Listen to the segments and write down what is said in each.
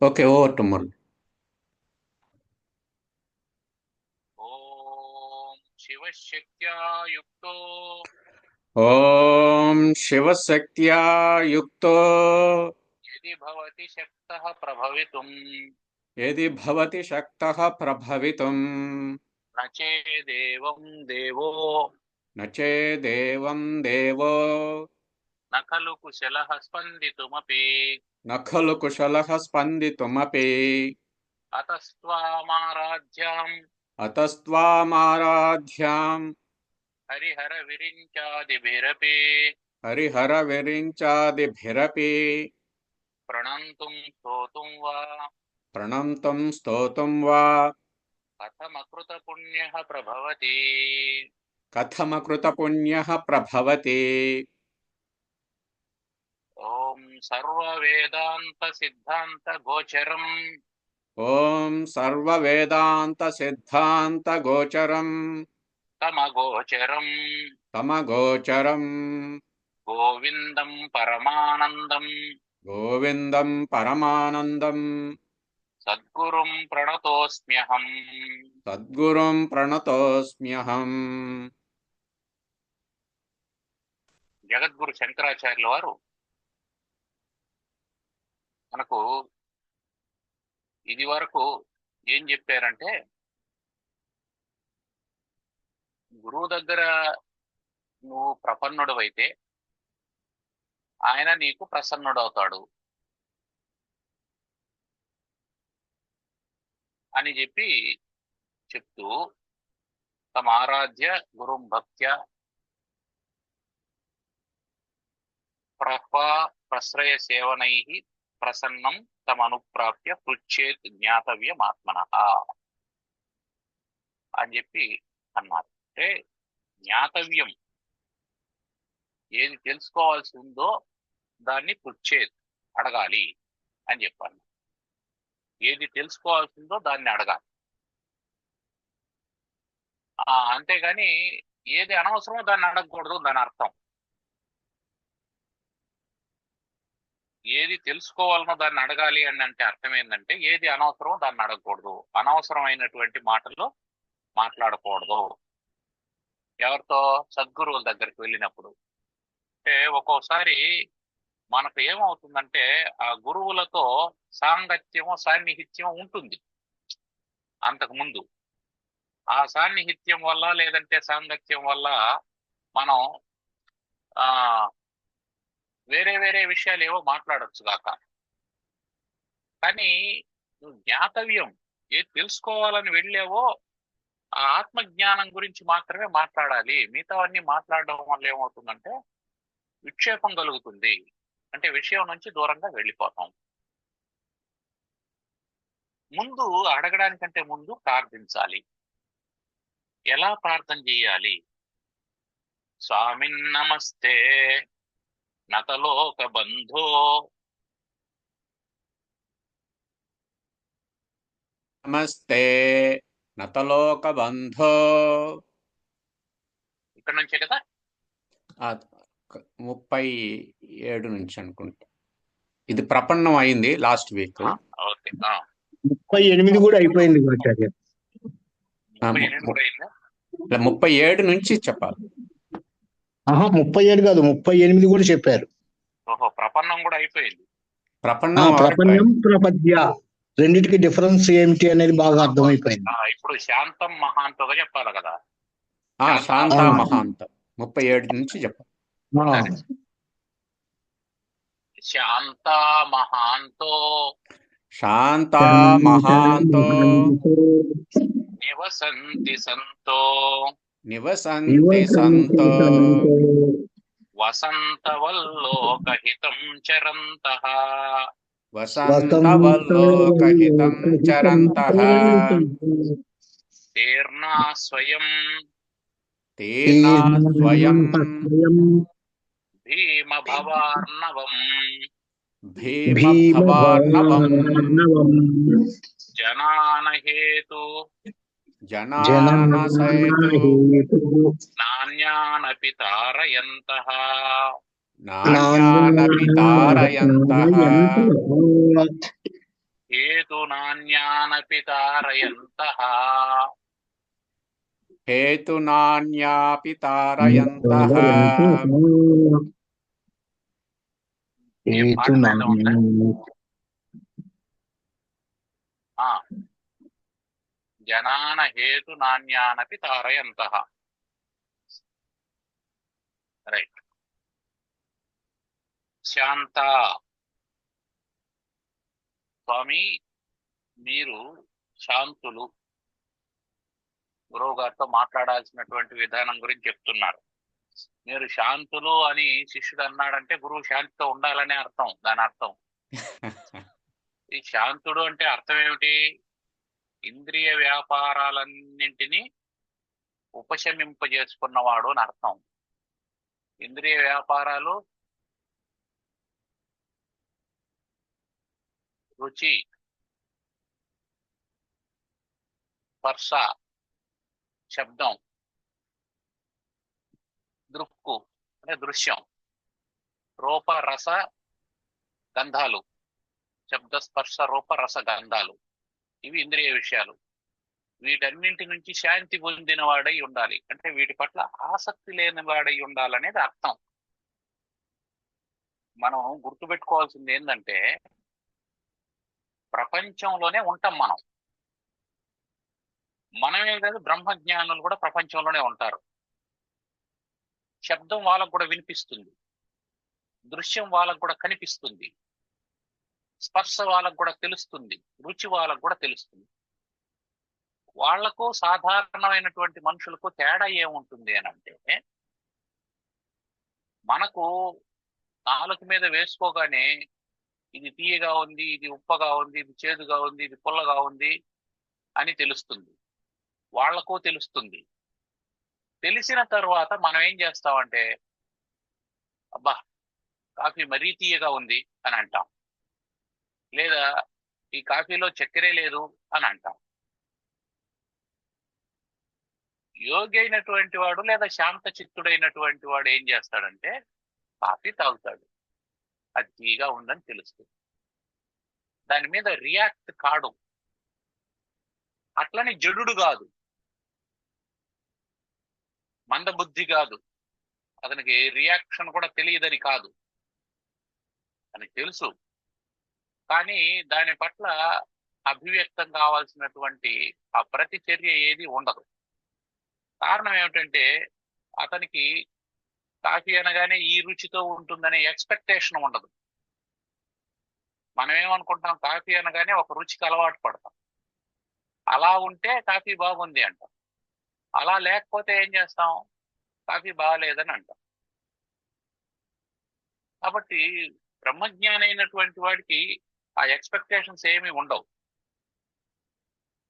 Okay. Over to Murali. ఓం శివశక్త్యా యుక్తో ఓం శివశక్త్యా యుక్తో యది భవతి శక్తః ప్రభవితుం యది భవతి శక్తః ప్రభవితుం న చేదేవం దేవో న చేదేవం దేవో న ఖలు కుశలః స్పందితుమపి న ఖలు కుశలః స్పందితుమపి అతస్త్వామారాధ్యాం అతస్త్వామారాధ్యాం హరిహర విరించాదిభిరపి హరిహర విరించాదిభిరపి ప్రణంతుం స్తోతుం వా ప్రణంతం స్తోతుం వా కథమకృత పుణ్యః ప్రభవతి. కథమకృత పుణ్యః ప్రభవతి. ఓం సర్వ వేదాంత సిద్ధాంత గోచరం ఓం సర్వ వేదాంత సిద్ధాంత గోచరం తమగోచరం తమగోచరం గోవిందం పరమానందం గోవిందం పరమానందం సద్గురుం ప్రణతోస్మ్యహం. సద్గురుం ప్రణతోస్మ్యహం. జగద్గురు శంకరాచార్యుల వారు మనకు ఇది వరకు ఏం చెప్పారంటే, గురువు దగ్గర నువ్వు ప్రపన్నుడవైతే ఆయన నీకు ప్రసన్నుడవుతాడు అని చెప్తూ తమ ఆరాధ్య గురుం భక్త్య ప్రశ్రయ సేవనై ప్రసన్నం తమనుప్రాప్య పృచ్ఛేత్ జ్ఞాతవ్యమాత్మనః అని చెప్పి అన్నారు. అంటే జ్ఞాతవ్యం, ఏది తెలుసుకోవాల్సి ఉందో దాన్ని పృచ్ఛేత్ అడగాలి అని చెప్పాను. ఏది తెలుసుకోవాల్సిందో దాన్ని అడగాలి. అంతేగాని ఏది అనవసరమో దాన్ని అడగకూడదు దాని అర్థం. ఏది తెలుసుకోవాలనో దాన్ని అడగాలి అని అంటే అర్థం ఏంటంటే, ఏది అనవసరమో దాన్ని అడగకూడదు, అనవసరమైనటువంటి మాటల్లో మాట్లాడకూడదు. ఎవరితో? సద్గురువుల దగ్గరికి వెళ్ళినప్పుడు. అంటే ఒక్కోసారి మనకు ఏమవుతుందంటే, ఆ గురువులతో సాంగత్యము సాన్నిహిత్యం ఉంటుంది అంతకుముందు. ఆ సాన్నిహిత్యం వల్ల లేదంటే సాంగత్యం వల్ల మనం వేరే వేరే విషయాలు ఏవో మాట్లాడొచ్చు కాక. కానీ నువ్వు జ్ఞాతవ్యం ఏది తెలుసుకోవాలని వెళ్ళావో ఆ ఆత్మజ్ఞానం గురించి మాత్రమే మాట్లాడాలి. మిగతావన్నీ మాట్లాడడం వల్ల ఏమవుతుందంటే విక్షేపం కలుగుతుంది, అంటే విషయం నుంచి దూరంగా వెళ్ళిపోతాం. ముందు అడగడానికంటే ముందు ప్రార్థించాలి. ఎలా ప్రార్థన చేయాలి? స్వామిన్ నమస్తే నతలోక బంధో. నమస్తే నతలోక బంధో. ఇక్కడ నుంచే కదా 37 నుంచి అనుకుంటా. ఇది ప్రపన్నం అయింది లాస్ట్ వీక్. ఓకే. 38 కూడా అయిపోయింది ఆచార్య. 37 నుంచి చెప్పాలి. 37 కాదు, 38 కూడా చెప్పారు. ఓహో, ప్రపన్నం కూడా అయిపోయింది. ప్రపన్నం ప్రపద్య రెండిటికి డిఫరెన్స్ ఏమిటి అనేది బాగా అర్థమైపోయింది. ఇప్పుడు శాంతం మహాంతగా చెప్పాలి కదా. శాంత మహాంత 37 నుంచి చెప్పాలి. శాంత మహాంతో శాంత మహాంతో నివసంతి సంతో నివసంతి సంతో వసంతవల్లోకహితం చరంతః వసంతవల్లోకహితం చరంతః తీర్ణా స్వయం భీమభవార్ణవం జనానహేతు నాన్యానపి తారయంతః హేతునాన్యానపి తారయంతః హేతునాన్యాపి తారయంతః. ఏం పాట మీద ఉందా? జనాన హేతునాన్యానపి తారయంతః. రైట్. శాంత. స్వామి మీరు శాంతులు. గురువు గారితో మాట్లాడాల్సినటువంటి విధానం గురించి చెప్తున్నారు. మీరు శాంతులు అని శిష్యుడు అన్నాడంటే గురువు శాంతితో ఉండాలనే అర్థం. దాని అర్థం ఈ శాంతుడు అంటే అర్థం ఏమిటి? ఇంద్రియ వ్యాపారాలన్నింటినీ ఉపశమింపజేసుకున్నవాడు అని అర్థం. ఇంద్రియ వ్యాపారాలు రుచి, స్పర్శ, శబ్దం, దృక్కు అంటే దృశ్యం, రూప రస గంధాలు, శబ్ద స్పర్శ రూప రస గంధాలు, ఇవి ఇంద్రియ విషయాలు. వీటన్నింటి నుంచి శాంతి పొందిన వాడై ఉండాలి. అంటే వీటి పట్ల ఆసక్తి లేని వాడై ఉండాలనేది అర్థం. మనం గుర్తుపెట్టుకోవాల్సింది ఏంటంటే ప్రపంచంలోనే ఉంటాం మనం. మనమే కాదు, బ్రహ్మజ్ఞానులు కూడా ప్రపంచంలోనే ఉంటారు. శబ్దం వాళ్ళకు కూడా వినిపిస్తుంది, దృశ్యం వాళ్ళకు కూడా కనిపిస్తుంది, స్పర్శ వాళ్ళకు కూడా తెలుస్తుంది, రుచి వాళ్ళకు కూడా తెలుస్తుంది. వాళ్లకు సాధారణమైనటువంటి మనుషులకు తేడా ఏముంటుంది అని అంటే, మనకు నాలుక మీద వేసుకోగానే ఇది తీయగా ఉంది, ఇది ఉప్పగా ఉంది, ఇది చేదుగా ఉంది, ఇది పుల్లగా ఉంది అని తెలుస్తుంది. వాళ్లకు తెలుస్తుంది. తెలిసిన తర్వాత మనం ఏం చేస్తామంటే, అబ్బా కాఫీ మరీ తీయగా ఉంది అని అంటాం, లేదా ఈ కాఫీలో చక్కెరే లేదు అని అంటాం. యోగి అయినటువంటి వాడు లేదా శాంత చిత్తుడైనటువంటి వాడు ఏం చేస్తాడంటే కాఫీ తాగుతాడు, అది తీయగా ఉందని తెలుస్తుంది, దాని మీద రియాక్ట్ కాడు. అట్లని జడుడు కాదు, మందబుద్ధి కాదు, అతనికి రియాక్షన్ కూడా తెలియదని కాదు, అని తెలుసు. కానీ దాని పట్ల అభివ్యక్తం కావాల్సినటువంటి ఆ ప్రతిచర్య ఏది ఉండదు. కారణం ఏమిటంటే అతనికి కాఫీ అనగానే ఈ రుచితో ఉంటుందనే ఎక్స్పెక్టేషన్ ఉండదు. మనం ఏమనుకుంటాం, కాఫీ అనగానే ఒక రుచికి అలవాటు పడతాం. అలా ఉంటే కాఫీ బాగుంది అంటాం, అలా లేకపోతే ఏం చేస్తాం, కాఫీ బాగాలేదని అంటాం. కాబట్టి బ్రహ్మజ్ఞాని అయినటువంటి వాడికి ఆ ఎక్స్పెక్టేషన్స్ ఏమీ ఉండవు.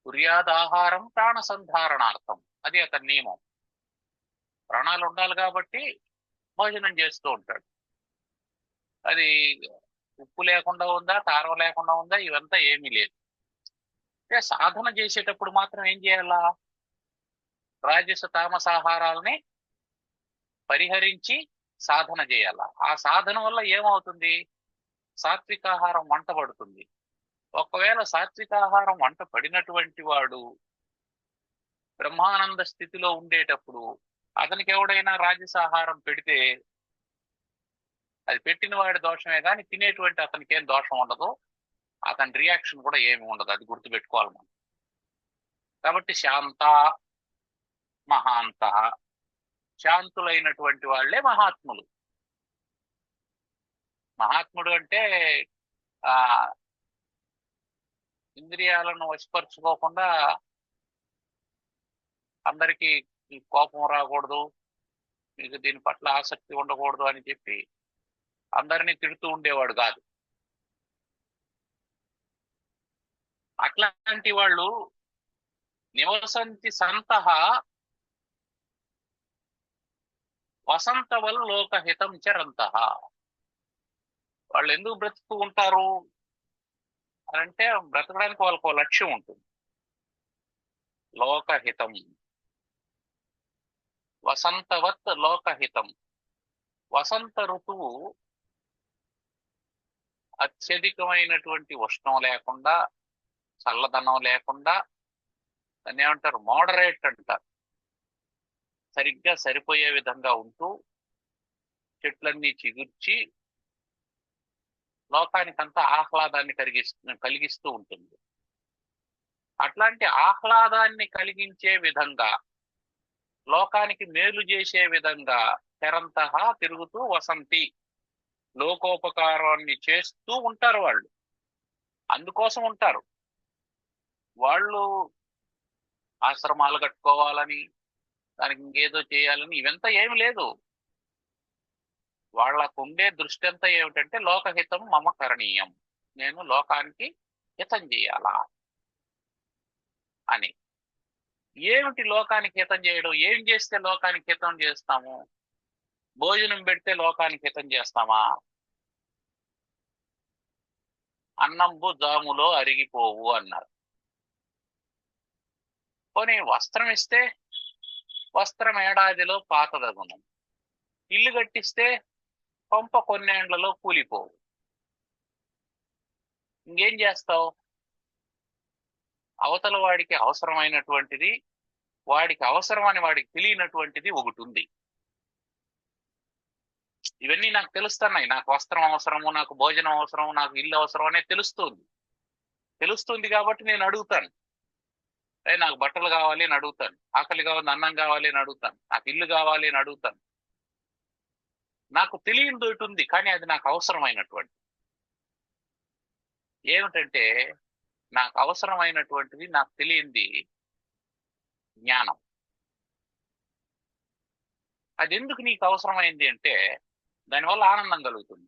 కుర్యాదాహారం ప్రాణ సంధారణార్థం, అది అతని నియమం. ప్రాణాలు ఉండాలి కాబట్టి భోజనం చేస్తూ ఉంటాడు. అది ఉప్పు లేకుండా ఉందా, కారం లేకుండా ఉందా, ఇవంతా ఏమీ లేదు. అంటే సాధన చేసేటప్పుడు మాత్రం ఏం చేయాలా, రాజస తామసాహారాలని పరిహరించి సాధన చేయాల. ఆ సాధన వల్ల ఏమవుతుంది, సాత్వికాహారం వంట పడుతుంది. ఒకవేళ సాత్వికాహారం వంట పడినటువంటి వాడు బ్రహ్మానంద స్థితిలో ఉండేటప్పుడు అతనికి ఎవడైనా రాజసాహారం పెడితే అది పెట్టిన వాడి దోషమే కానీ తినేటువంటి అతనికి ఏం దోషం ఉండదు, అతని రియాక్షన్ కూడా ఏమి ఉండదు. అది గుర్తుపెట్టుకోవాలి మనం. కాబట్టి శాంత మహాంత, శాంతులైనటువంటి వాళ్లే మహాత్ములు. మహాత్ముడు అంటే ఇంద్రియాలను వశపరుచుకోకుండా అందరికీ కోపం రాకూడదు, మీకు దీని పట్ల ఆసక్తి ఉండకూడదు అని చెప్పి అందరినీ తిడుతూ ఉండేవాడు కాదు. అట్లాంటి వాళ్ళు నివసంతి సంతః వసంతవల్ లోకహితం చరంతః. వాళ్ళు ఎందుకు బ్రతుకుతూ ఉంటారు అంటే బ్రతకడానికి వాళ్ళకు లక్ష్యం ఉంటుంది. లోకహితం, వసంతవత్ లోకహితం. వసంత ఋతువు అత్యధికమైనటువంటి ఉష్ణం లేకుండా, చల్లదనం లేకుండా, దాన్ని ఏమంటారు, మోడరేట్ అంటారు, సరిగ్గా సరిపోయే విధంగా ఉంటూ చెట్లన్నీ చిగుర్చి లోకానికంతా ఆహ్లాదాన్ని కలిగిస్తూ ఉంటుంది. అట్లాంటి ఆహ్లాదాన్ని కలిగించే విధంగా, లోకానికి మేలు చేసే విధంగా తెరంతహా తిరుగుతూ వసంతి, లోకోపకారాన్ని చేస్తూ ఉంటారు వాళ్ళు. అందుకోసం ఉంటారు వాళ్ళు. ఆశ్రమాలు కట్టుకోవాలని, దానికి ఇంకేదో చేయాలని ఇవంతా ఏమి లేదు. వాళ్ళకు ఉండే దృష్టి అంతా ఏమిటంటే లోకహితం మమ కరణీయం, నేను లోకానికి హితం చేయాలా అని. ఏమిటి లోకానికి హితం చేయడం? ఏం చేస్తే లోకానికి హితం చేస్తాము? భోజనం పెడితే లోకానికి హితం చేస్తామా? అన్నంబు జాములో అరిగిపోవు అన్నారు. పోనీ వస్త్రం ఇస్తే వస్త్రం ఏడాదిలో పాతదగును, ఇల్లు కట్టిస్తే పంప కొన్నేండ్లలో కూలిపోవు. ఇంకేం చేస్తావు? అవతల వాడికి అవసరమైనటువంటిది, వాడికి అవసరం అని వాడికి తెలియనటువంటిది ఒకటి ఉంది. ఇవన్నీ నాకు తెలుస్తున్నాయి. నాకు వస్త్రం అవసరము, నాకు భోజనం అవసరము, నాకు ఇల్లు అవసరం అనేది తెలుస్తుంది కాబట్టి నేను అడుగుతాను. నాకు బట్టలు కావాలి అని అడుగుతాను, ఆకలి కావాలి, అన్నం కావాలి అని అడుగుతాను, నాకు ఇల్లు కావాలి అని అడుగుతాను. నాకు తెలియనిది ఒకటి ఉంది, కానీ అది నాకు అవసరమైనటువంటి ఏమిటంటే, నాకు అవసరమైనటువంటిది నాకు తెలియంది జ్ఞానం. అది ఎందుకు నీకు అవసరమైంది అంటే, దానివల్ల ఆనందం కలుగుతుంది.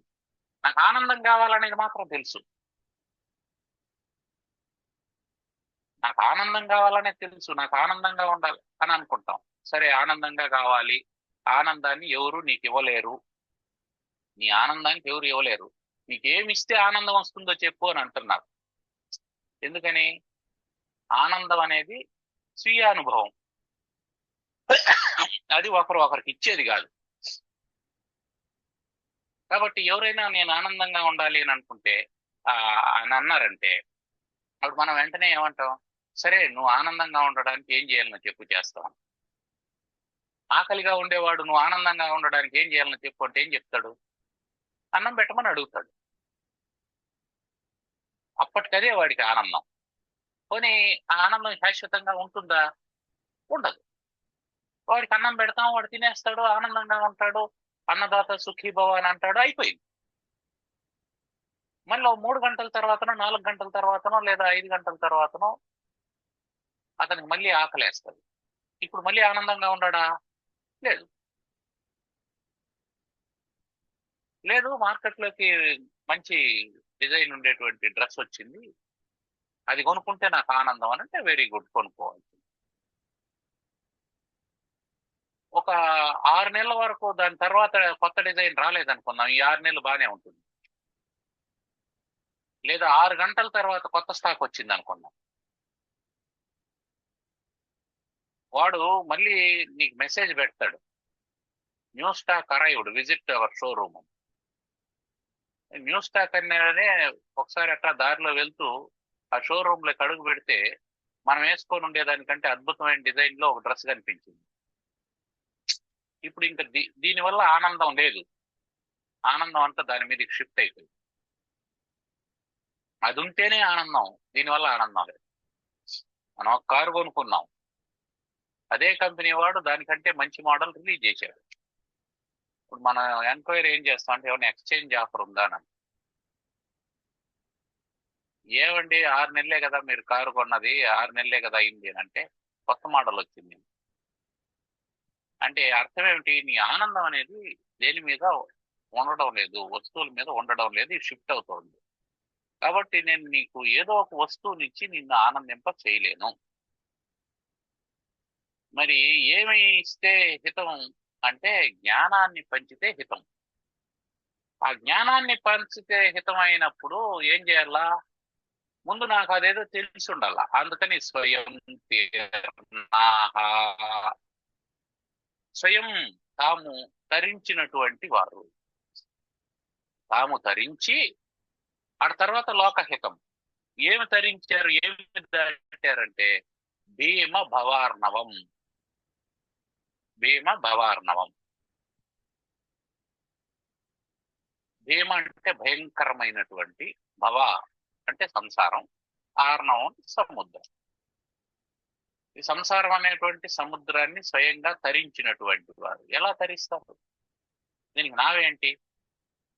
నాకు ఆనందం కావాలనేది మాత్రం తెలుసు. నాకు ఆనందం కావాలనేది తెలుసు. నాకు ఆనందంగా ఉండాలి అని అనుకుంటాం. సరే, ఆనందంగా కావాలి. ఆనందాన్ని ఎవరు నీకు ఇవ్వలేరు. నీ ఆనందానికి ఎవరు ఇవ్వలేరు. నీకేమిస్తే ఆనందం వస్తుందో చెప్పు అని అంటున్నారు. ఎందుకని? ఆనందం అనేది స్వీయ అనుభవం, అది ఒకరికి ఇచ్చేది కాదు. కాబట్టి ఎవరైనా నేను ఆనందంగా ఉండాలి అని అనుకుంటే అని అన్నారంటే, అప్పుడు మనం వెంటనే ఏమంటాం? సరే, నువ్వు ఆనందంగా ఉండడానికి ఏం చేయాలని చెప్పు, చేస్తాం. ఆకలిగా ఉండేవాడు నువ్వు ఆనందంగా ఉండడానికి ఏం చేయాలని చెప్పు అంటే ఏం చెప్తాడు? అన్నం పెట్టమని అడుగుతాడు. అప్పటికదే వాడికి ఆనందం. పోనీ ఆ ఆనందం శాశ్వతంగా ఉంటుందా? ఉండదు. వాడికి అన్నం పెడతాం, వాడు తినేస్తాడు, ఆనందంగా ఉంటాడు, అన్నదాత సుఖీభవ అని అంటాడు, అయిపోయింది. మళ్ళీ 3 గంటల తర్వాతనో, 4 గంటల తర్వాతనో, లేదా 5 గంటల తర్వాతనో అతనికి మళ్ళీ ఆకలేస్తుంది. ఇప్పుడు మళ్ళీ ఆనందంగా ఉన్నాడా? లేదు. మార్కెట్లోకి మంచి డిజైన్ ఉండేటువంటి డ్రెస్ వచ్చింది, అది కొనుక్కుంటే నాకు ఆనందం అని అంటే వెరీ గుడ్, కొనుక్కోవాలి. ఒక 6 నెలల వరకు దాని తర్వాత కొత్త డిజైన్ రాలేదనుకుందాం, ఈ 6 నెలలు బాగానే ఉంటుంది. లేదా 6 గంటల తర్వాత కొత్త స్టాక్ వచ్చింది అనుకుందాం, వాడు మళ్ళీ నీకు మెసేజ్ పెడతాడు, new stock arrived, visit our showroom. New stock అనేదే ఒకసారి అట్లా దారిలో వెళ్తూ ఆ షోరూమ్ లోకి అడుగు పెడితే మనం వేసుకొని ఉండేదానికంటే అద్భుతమైన డిజైన్ లో ఒక డ్రెస్ కనిపించింది. ఇప్పుడు ఇంకా దీనివల్ల ఆనందం లేదు, ఆనందం అంతా దాని మీదకి షిఫ్ట్ అయిపోయింది. అది ఉంటేనే ఆనందం, దీనివల్ల ఆనందం లేదు. మనం ఒక కారు కొనుక్కున్నాం, అదే కంపెనీ వాడు దానికంటే మంచి మోడల్ రిలీజ్ చేశాడు. ఇప్పుడు మనం ఎంక్వైరీ ఏం చేస్తాం అంటే, ఏమైనా ఎక్స్చేంజ్ ఆఫర్ ఉందా అని. ఏమండి 6 నెలలే కదా మీరు కారు కొన్నది, 6 నెలలే కదా అయింది అని అంటే, కొత్త మోడల్ వచ్చింది అంటే అర్థం ఏమిటి? నీ ఆనందం అనేది దేని మీద ఉండడం లేదు, వస్తువుల మీద ఉండడం లేదు, షిఫ్ట్ అవుతుంది. కాబట్టి నేను నీకు ఏదో ఒక వస్తువునిచ్చి నిన్ను ఆనందింప చేయలేను. మరి ఏమి ఇస్తే హితం అంటే, జ్ఞానాన్ని పంచితే హితం. ఆ జ్ఞానాన్ని పంచితే హితం అయినప్పుడు ఏం చేయాలా? ముందు నాకు అదేదో తెలిసి ఉండాల. అందుకని స్వయం తాము తరించినటువంటి వారు, తాము తరించి ఆ తర్వాత లోకహితం. ఏమి తరించారు, ఏమి దాటారంటే భీమ భవార్ణవం. భీమ భవార్ణవం. భీమ అంటే భయంకరమైనటువంటి, భవ అంటే సంసారం, ఆర్ణవం సముద్రం. ఈ సంసారం అనేటువంటి సముద్రాన్ని స్వయంగా తరించినటువంటి వారు. ఎలా తరిస్తారు? దీనికి నావేంటి?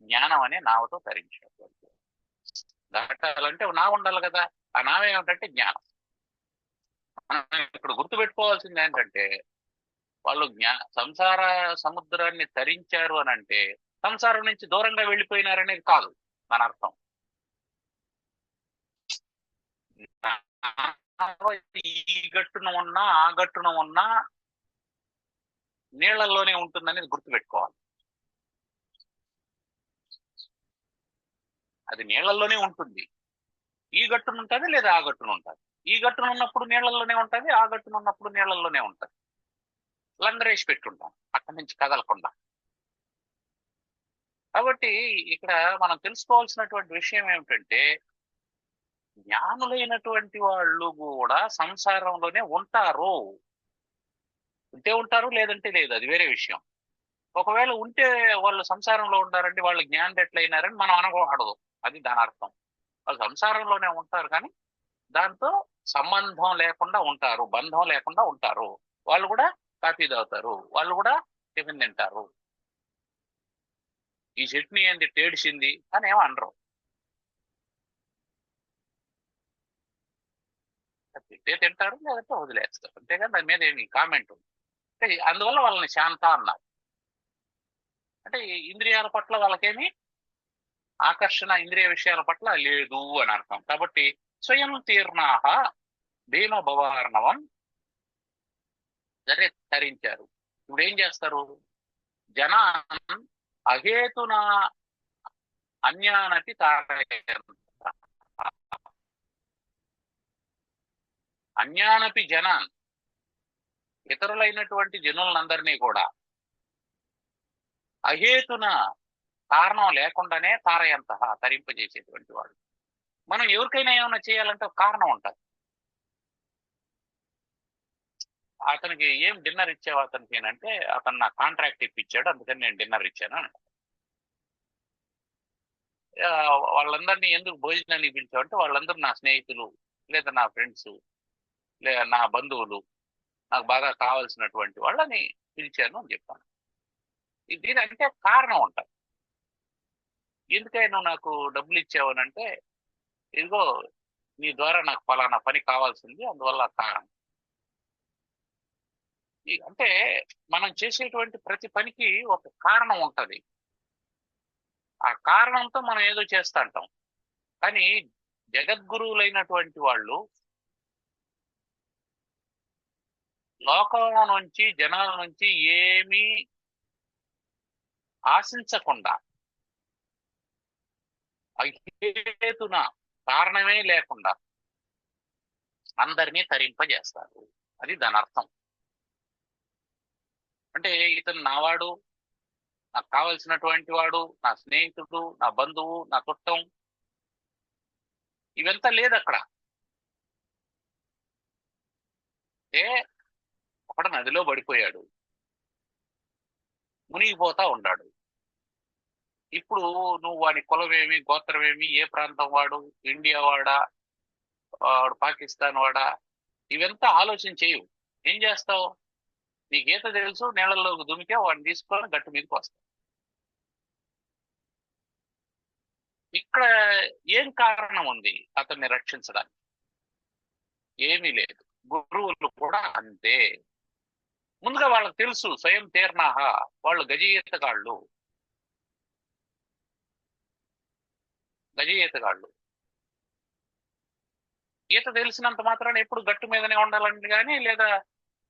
జ్ఞానం అనే నావతో తరించినటువంటి వారు. దాటాలంటే నావ ఉండాలి కదా. ఆ నావ ఏమిటంటే జ్ఞానం. మనం ఇప్పుడు గుర్తుపెట్టుకోవాల్సింది ఏంటంటే, వాళ్ళు సంసార సముద్రాన్ని తరించారు అని అంటే సంసారం నుంచి దూరంగా వెళ్ళిపోయినారనేది కాదు మన అర్థం. ఈ గట్టున ఉన్నా ఆ గట్టున ఉన్నా నీళ్లలోనే ఉంటుందనేది గుర్తుపెట్టుకోవాలి. అది నీళ్లలోనే ఉంటుంది. ఈ గట్టున ఉంటుంది లేదా ఆ గట్టున ఉంటుంది. ఈ గట్టున ఉన్నప్పుడు నీళ్లలోనే ఉంటుంది, ఆ గట్టున ఉన్నప్పుడు నీళ్లలోనే ఉంటుంది. లంగరేసి పెట్టుంటాం అక్కడి నుంచి కదలకుండా. కాబట్టి ఇక్కడ మనం తెలుసుకోవాల్సినటువంటి విషయం ఏమిటంటే, జ్ఞానులైనటువంటి వాళ్ళు కూడా సంసారంలోనే ఉంటారు. ఉంటే ఉంటారు, లేదంటే లేదు, అది వేరే విషయం. ఒకవేళ ఉంటే వాళ్ళు సంసారంలో ఉంటారంటే వాళ్ళు జ్ఞానం ఎట్లయినారని మనం అనకూడదు. అది దాని అర్థం. వాళ్ళు సంసారంలోనే ఉంటారు కానీ దాంతో సంబంధం లేకుండా ఉంటారు, బంధం లేకుండా ఉంటారు. వాళ్ళు కూడా కాఫీ తాగుతారు, వాళ్ళు కూడా టిఫిన్ తింటారు. ఈ చట్నీ ఏంది టేడిసింది అని ఏమనరు. తింటే తింటారు, లేదంటే వదిలేస్తారు. అంతేగాని దాని మీద ఏమి కామెంట్ ఉంది. అంటే అందువల్ల వాళ్ళని శాంత అన్నారు. అంటే ఇంద్రియాల పట్ల వాళ్ళకేమి ఆకర్షణ, ఇంద్రియ విషయాల పట్ల లేదు అని అర్థం. కాబట్టి స్వయం తీర్ణాహ భీమ భవార్ణవం సరే తరించారు. ఇప్పుడు ఏం చేస్తారు? జనాన్ అహేతున అన్యానతి తారయంత. అన్యానపి జనాన్, ఇతరులైనటువంటి జనులందరినీ కూడా అహేతున కారణం లేకుండానే తారయంత తరింపజేసేటువంటి వాడు. మనం ఎవరికైనా ఏమైనా చేయాలంటే ఒక కారణం ఉంటుంది. అతనికి ఏం డిన్నర్ ఇచ్చావు అతనికి అంటే, అతను నా కాంట్రాక్ట్ ఇప్పించాడు అందుకని నేను డిన్నర్ ఇచ్చాను అని. వాళ్ళందరినీ ఎందుకు భోజనానికి పిలిచావు అంటే, వాళ్ళందరూ నా స్నేహితులు లేదా నా ఫ్రెండ్స్ లేదా నా బంధువులు, నాకు బాగా కావాల్సినటువంటి వాళ్ళని పిలిచాను అని చెప్పాను. దీనంటే కారణం ఉంటుంది. ఎందుకైనా నువ్వు నాకు డబ్బులు ఇచ్చావు అని అంటే, ఇదిగో నీ ద్వారా నాకు ఫలానా పని కావాల్సింది, అందువల్ల కారణం. అంటే మనం చేసేటువంటి ప్రతి పనికి ఒక కారణం ఉంటది. ఆ కారణంతో మనం ఏదో చేస్తా అంటాం. కానీ జగద్గురువులైనటువంటి వాళ్ళు లోకం నుంచి, జనాల నుంచి ఏమీ ఆశించకుండా అహేతున కారణమే లేకుండా అందరినీ తరింపజేస్తారు. అది దాని అర్థం. అంటే ఇతను నావాడు, నాకు కావలసినటువంటి వాడు, నా స్నేహితుడు, నా బంధువు, నా చుట్టం, ఇవంతా లేదు అక్కడ. ఒకడు నదిలో పడిపోయాడు, మునిగిపోతా ఉన్నాడు. ఇప్పుడు నువ్వు వాడి కులమేమి, గోత్రమేమి, ఏ ప్రాంతం వాడు, ఇండియా వాడా, వాడు పాకిస్తాన్ వాడా, ఇవంతా ఆలోచన చేయవు. ఏం చేస్తావు? నీకు ఈత తెలుసు, నీళ్ళలోకి దుమికే వాడిని తీసుకొని గట్టు మీదకి వస్తావు. ఇక్కడ ఏం కారణం ఉంది అతన్ని రక్షించడానికి? ఏమీ లేదు. గురువులు కూడా అంతే. ముందుగా వాళ్ళకి తెలుసు, స్వయం తీర్ణాహ, వాళ్ళు గజఈతగాళ్ళు. ఈత తెలిసినంత మాత్రాన ఎప్పుడు గట్టు మీదనే ఉండాలని కానీ లేదా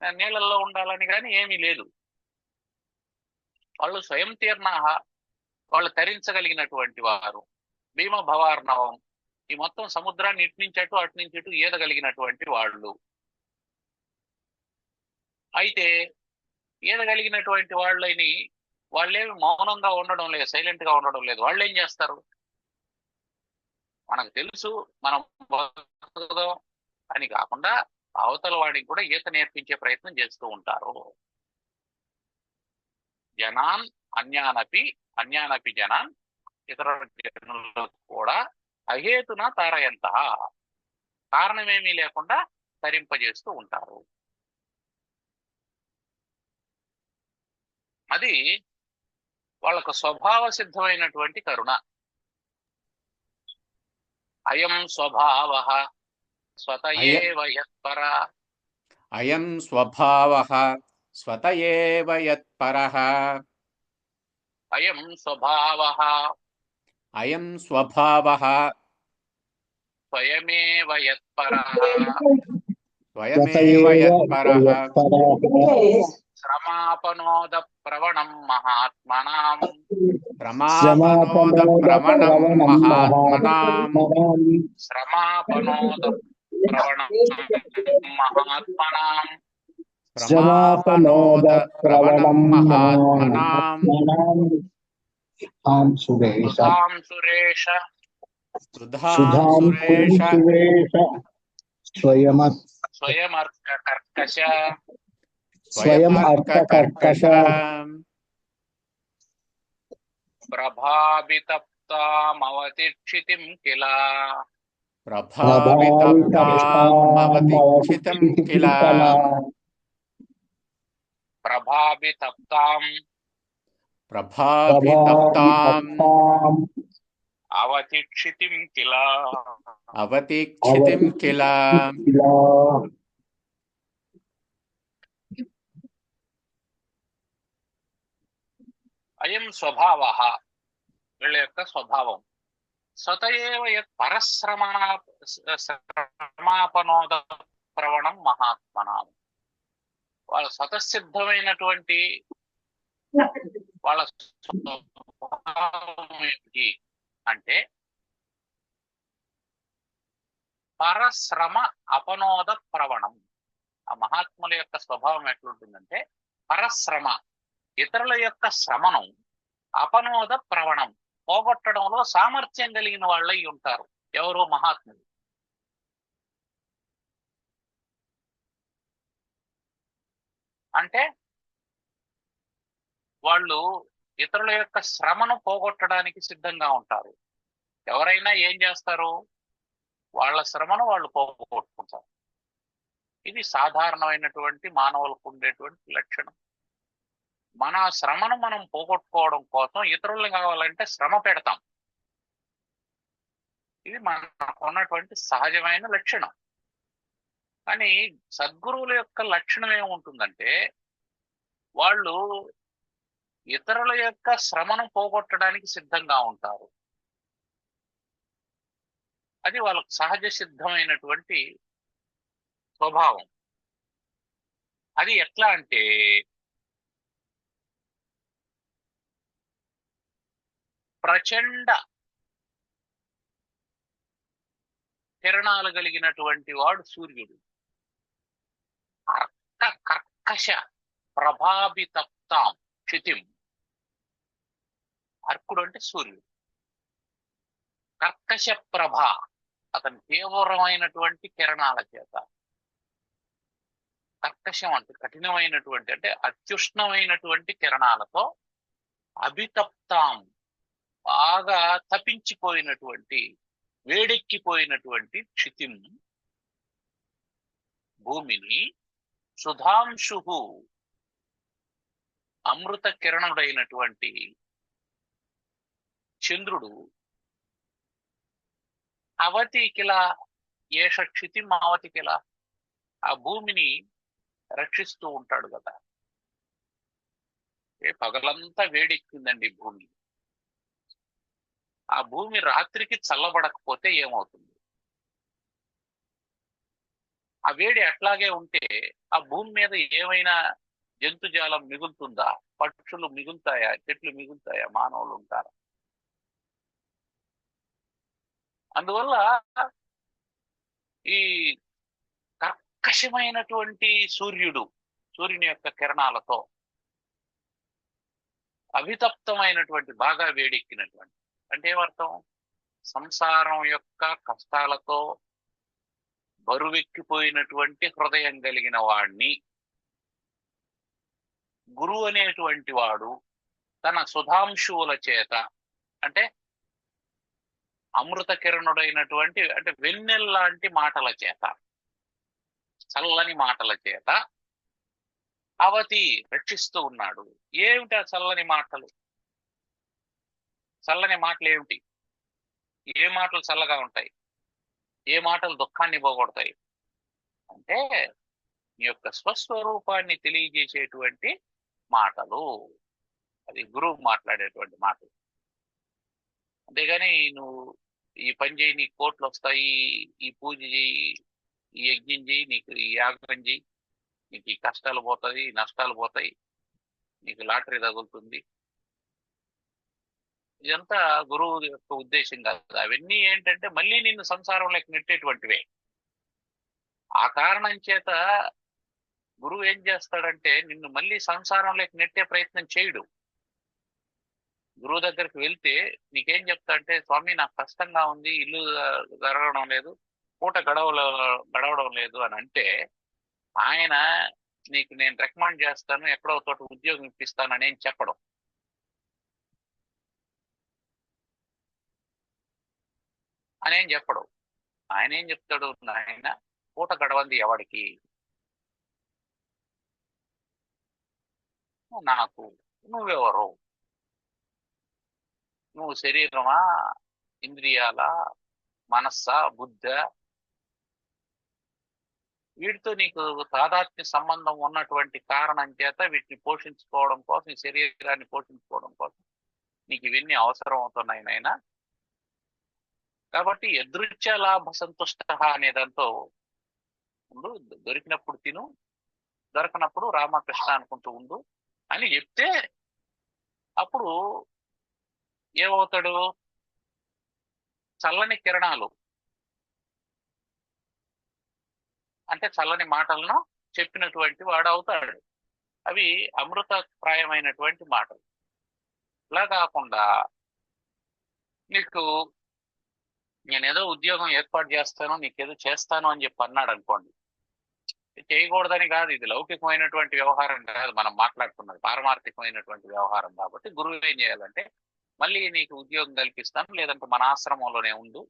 నీళ్ళల్లో ఉండాలని కానీ ఏమీ లేదు. వాళ్ళు స్వయం తీర్ణాహ, వాళ్ళు తరించగలిగినటువంటి వారు. భీమ భవార్ణవం, ఈ మొత్తం సముద్రాన్ని ఇటు నుంచి అటు ఈదగలిగినటువంటి వాళ్ళు. అయితే ఈదగలిగినటువంటి వాళ్ళని వాళ్ళేమి మౌనంగా ఉండడం లేదు, సైలెంట్ గా ఉండడం లేదు. వాళ్ళు ఏం చేస్తారు? మనకు తెలుసు మనం బతుకుదాం అని కాకుండా అవతల వాడికి కూడా ఈత నేర్పించే ప్రయత్నం చేస్తూ ఉంటారు. జనాన్ అన్యానపి జనాన్, ఇతర జనులకు కూడా అహేతున తారయంత, కారణమేమీ లేకుండా తరింపజేస్తూ ఉంటారు. అది వాళ్ళకు స్వభావ సిద్ధమైనటువంటి కరుణ. అయం స్వభావః స్వత ఏవ యత్పర. అయం స్వభావః స్వత ఏవ యత్పరః. అయం స్వభావః అయం స్వభావః స్వయమేవ యత్పరః. స్వయమేవ యత్పరః. శ్రమాపనోద ప్రవణం మహాత్మనాం. శ్రమాపనోద ప్రవణం మహాత్మనాం. శ్రమాపనోద ప్రవణం మహాత్మనాం. శ్రమాపనోద ప్రవణం మహాత్మనాం. సుధాం సురేష సుధాం సురేష స్వయమర్క కర్కశ. స్వయమర్క కర్కశ. ప్రభావితప్తామవతిక్షితిం కిల. ప్రభావితప్తామవతిక్షితిం కిల. ప్రభావితప్తాం ప్రభావితప్తాం అవతిక్షితిం కిల. అవతిక్షితిం కిల. అయం స్వభావః, వీళ్ళ యొక్క స్వభావం. స్వత ఏవ యత్ శ్రమాపనోద ప్రవణం మహాత్మనాం. వాళ్ళ స్వతసిద్ధమైనటువంటి వాళ్ళ స్వభావం ఏమిటి అంటే పరశ్రమ అపనోద ప్రవణం. ఆ మహాత్ముల యొక్క స్వభావం ఎట్లుంటుందంటే పరశ్రమ, ఇతరుల యొక్క శ్రమను, అపనోద ప్రవణం, పోగొట్టడంలో సామర్థ్యం కలిగిన వాళ్ళై ఉంటారు. ఎవరు? మహాత్ములు. అంటే వాళ్ళు ఇతరుల యొక్క శ్రమను పోగొట్టడానికి సిద్ధంగా ఉంటారు. ఎవరైనా ఏం చేస్తారు? వాళ్ళ శ్రమను వాళ్ళు పోగొట్టుకుంటారు. ఇది సాధారణమైనటువంటి మానవులకు ఉండేటువంటి లక్షణం. మన శ్రమను మనం పోగొట్టుకోవడం కోసం ఇతరులు కావాలంటే శ్రమ పెడతాం. ఇది మనకు ఉన్నటువంటి సహజమైన లక్షణం. కానీ సద్గురువుల యొక్క లక్షణం ఏముంటుందంటే వాళ్ళు ఇతరుల యొక్క శ్రమను పోగొట్టడానికి సిద్ధంగా ఉంటారు. అది వాళ్ళకు సహజ సిద్ధమైనటువంటి స్వభావం. అది ఎట్లా అంటే ప్రచండ కిరణాలు కలిగినటువంటి వాడు సూర్యుడు. కర్కశ ప్రభావితప్తాం క్షితిం. అర్కుడు అంటే సూర్యుడు. కర్కశ ప్రభ, అతని తీవ్రమైనటువంటి కిరణాల చేత. కర్కశం అంటే కఠినమైనటువంటి, అంటే అత్యుష్ణమైనటువంటి కిరణాలతో అభితప్తాం, బాగా తపించిపోయినటువంటి, వేడెక్కిపోయినటువంటి క్షితిం భూమిని, సుధాంశు అమృత కిరణుడైనటువంటి చంద్రుడు, అవతి కిల ఏష క్షితిం అవతి కిల, ఆ భూమిని రక్షిస్తూ ఉంటాడు కదా. పగలంతా వేడెక్కిందండి భూమి. ఆ భూమి రాత్రికి చల్లబడకపోతే ఏమవుతుంది? ఆ వేడి అట్లాగే ఉంటే ఆ భూమి మీద ఏమైనా జంతుజాలం మిగులుతుందా? పక్షులు మిగులుతాయా? చెట్లు మిగులుతాయా? మానవులు ఉంటారా? అందువల్ల ఈ కర్కశమైనటువంటి సూర్యుని యొక్క కిరణాలతో అవితప్తమైనటువంటి, బాగా వేడెక్కినటువంటి, అంటే ఏమర్థం? సంసారం యొక్క కష్టాలతో బరువెక్కిపోయినటువంటి హృదయం కలిగిన వాడిని గురువు అనేటువంటి వాడు తన సుధాంశువుల చేత, అంటే అమృత కిరణుడైనటువంటి, అంటే వెన్నెల్లాంటి మాటల చేత, చల్లని మాటల చేత అవతి రక్షిస్తూ ఉన్నాడు. ఏమిటి ఆ చల్లని మాటలు? చల్లని మాటలు ఏమిటి? ఏ మాటలు చల్లగా ఉంటాయి? ఏ మాటలు దుఃఖాన్ని పోగొడతాయి? అంటే నీ యొక్క స్వస్వరూపాన్ని తెలియజేసేటువంటి మాటలు. అది గురువు మాట్లాడేటువంటి మాటలు. అంతేగాని నువ్వు ఈ పని చేయి, నీకు కోట్లు వస్తాయి, ఈ పూజ చేయి, ఈ యజ్ఞం చేయి, నీకు ఈ యాగం చేయి, నీకు ఈ కష్టాలు పోతాయి, ఈ నష్టాలు పోతాయి, నీకు లాటరీ తగులుతుంది, ఇదంతా గురువు యొక్క ఉద్దేశం కాదు. అవన్నీ ఏంటంటే మళ్ళీ నిన్ను సంసారంలోకి నెట్టేటువంటివే. ఆ కారణం చేత గురువు ఏం చేస్తాడంటే నిన్ను మళ్ళీ సంసారంలోకి నెట్టే ప్రయత్నం చేయడు. గురువు దగ్గరికి వెళ్తే నీకేం చెప్తాడంటే, స్వామి నాకు కష్టంగా ఉంది, ఇల్లు జరగడం లేదు, పూట గడవడం లేదు అని అంటే, ఆయన నీకు నేను రికమెండ్ చేస్తాను, ఎక్కడో తోట ఉద్యోగం ఇప్పిస్తాను అని ఏం చెప్పడం. అనేం చెప్పడు. ఆయన ఏం చెప్తాడు, ఆయన పూట గడవంది ఎవడికి, నాకు నువ్వెవరు, నువ్వు శరీరమా, ఇంద్రియాల, మనస్సా, బుద్ధ, వీటితో నీకు తాదాత్మ్య సంబంధం ఉన్నటువంటి కారణం చేత వీటిని పోషించుకోవడం కోసం, ఈ శరీరాన్ని పోషించుకోవడం కోసం నీకు ఇవన్నీ అవసరం అవుతున్నాయి నాయనా. కాబట్టి యదృచ్ఛ లాభ సంతుష్ట అనే దాంతో ఉండు, దొరికినప్పుడు తిను, దొరకనప్పుడు రామకృష్ణ అనుకుంటూ ఉండు అని చెప్తే అప్పుడు ఏమవుతాడు? చల్లని కిరణాలు, అంటే చల్లని మాటలను చెప్పినటువంటి వాడు అవుతాడు. అవి అమృతప్రాయమైనటువంటి మాటలు. ఇలా కాకుండా నీకు నేనేదో ఉద్యోగం ఏర్పాటు చేస్తాను, నీకేదో చేస్తాను అని చెప్పి అన్నాడు అనుకోండి, చేయకూడదని కాదు, ఇది లౌకికమైనటువంటి వ్యవహారం కాదు, మనం మాట్లాడుతున్నది పారమార్థికమైనటువంటి వ్యవహారం. కాబట్టి గురువు ఏం చేయాలంటే, మళ్ళీ నీకు ఉద్యోగం కల్పిస్తాను, లేదంటే మన ఆశ్రమంలోనే ఉండు,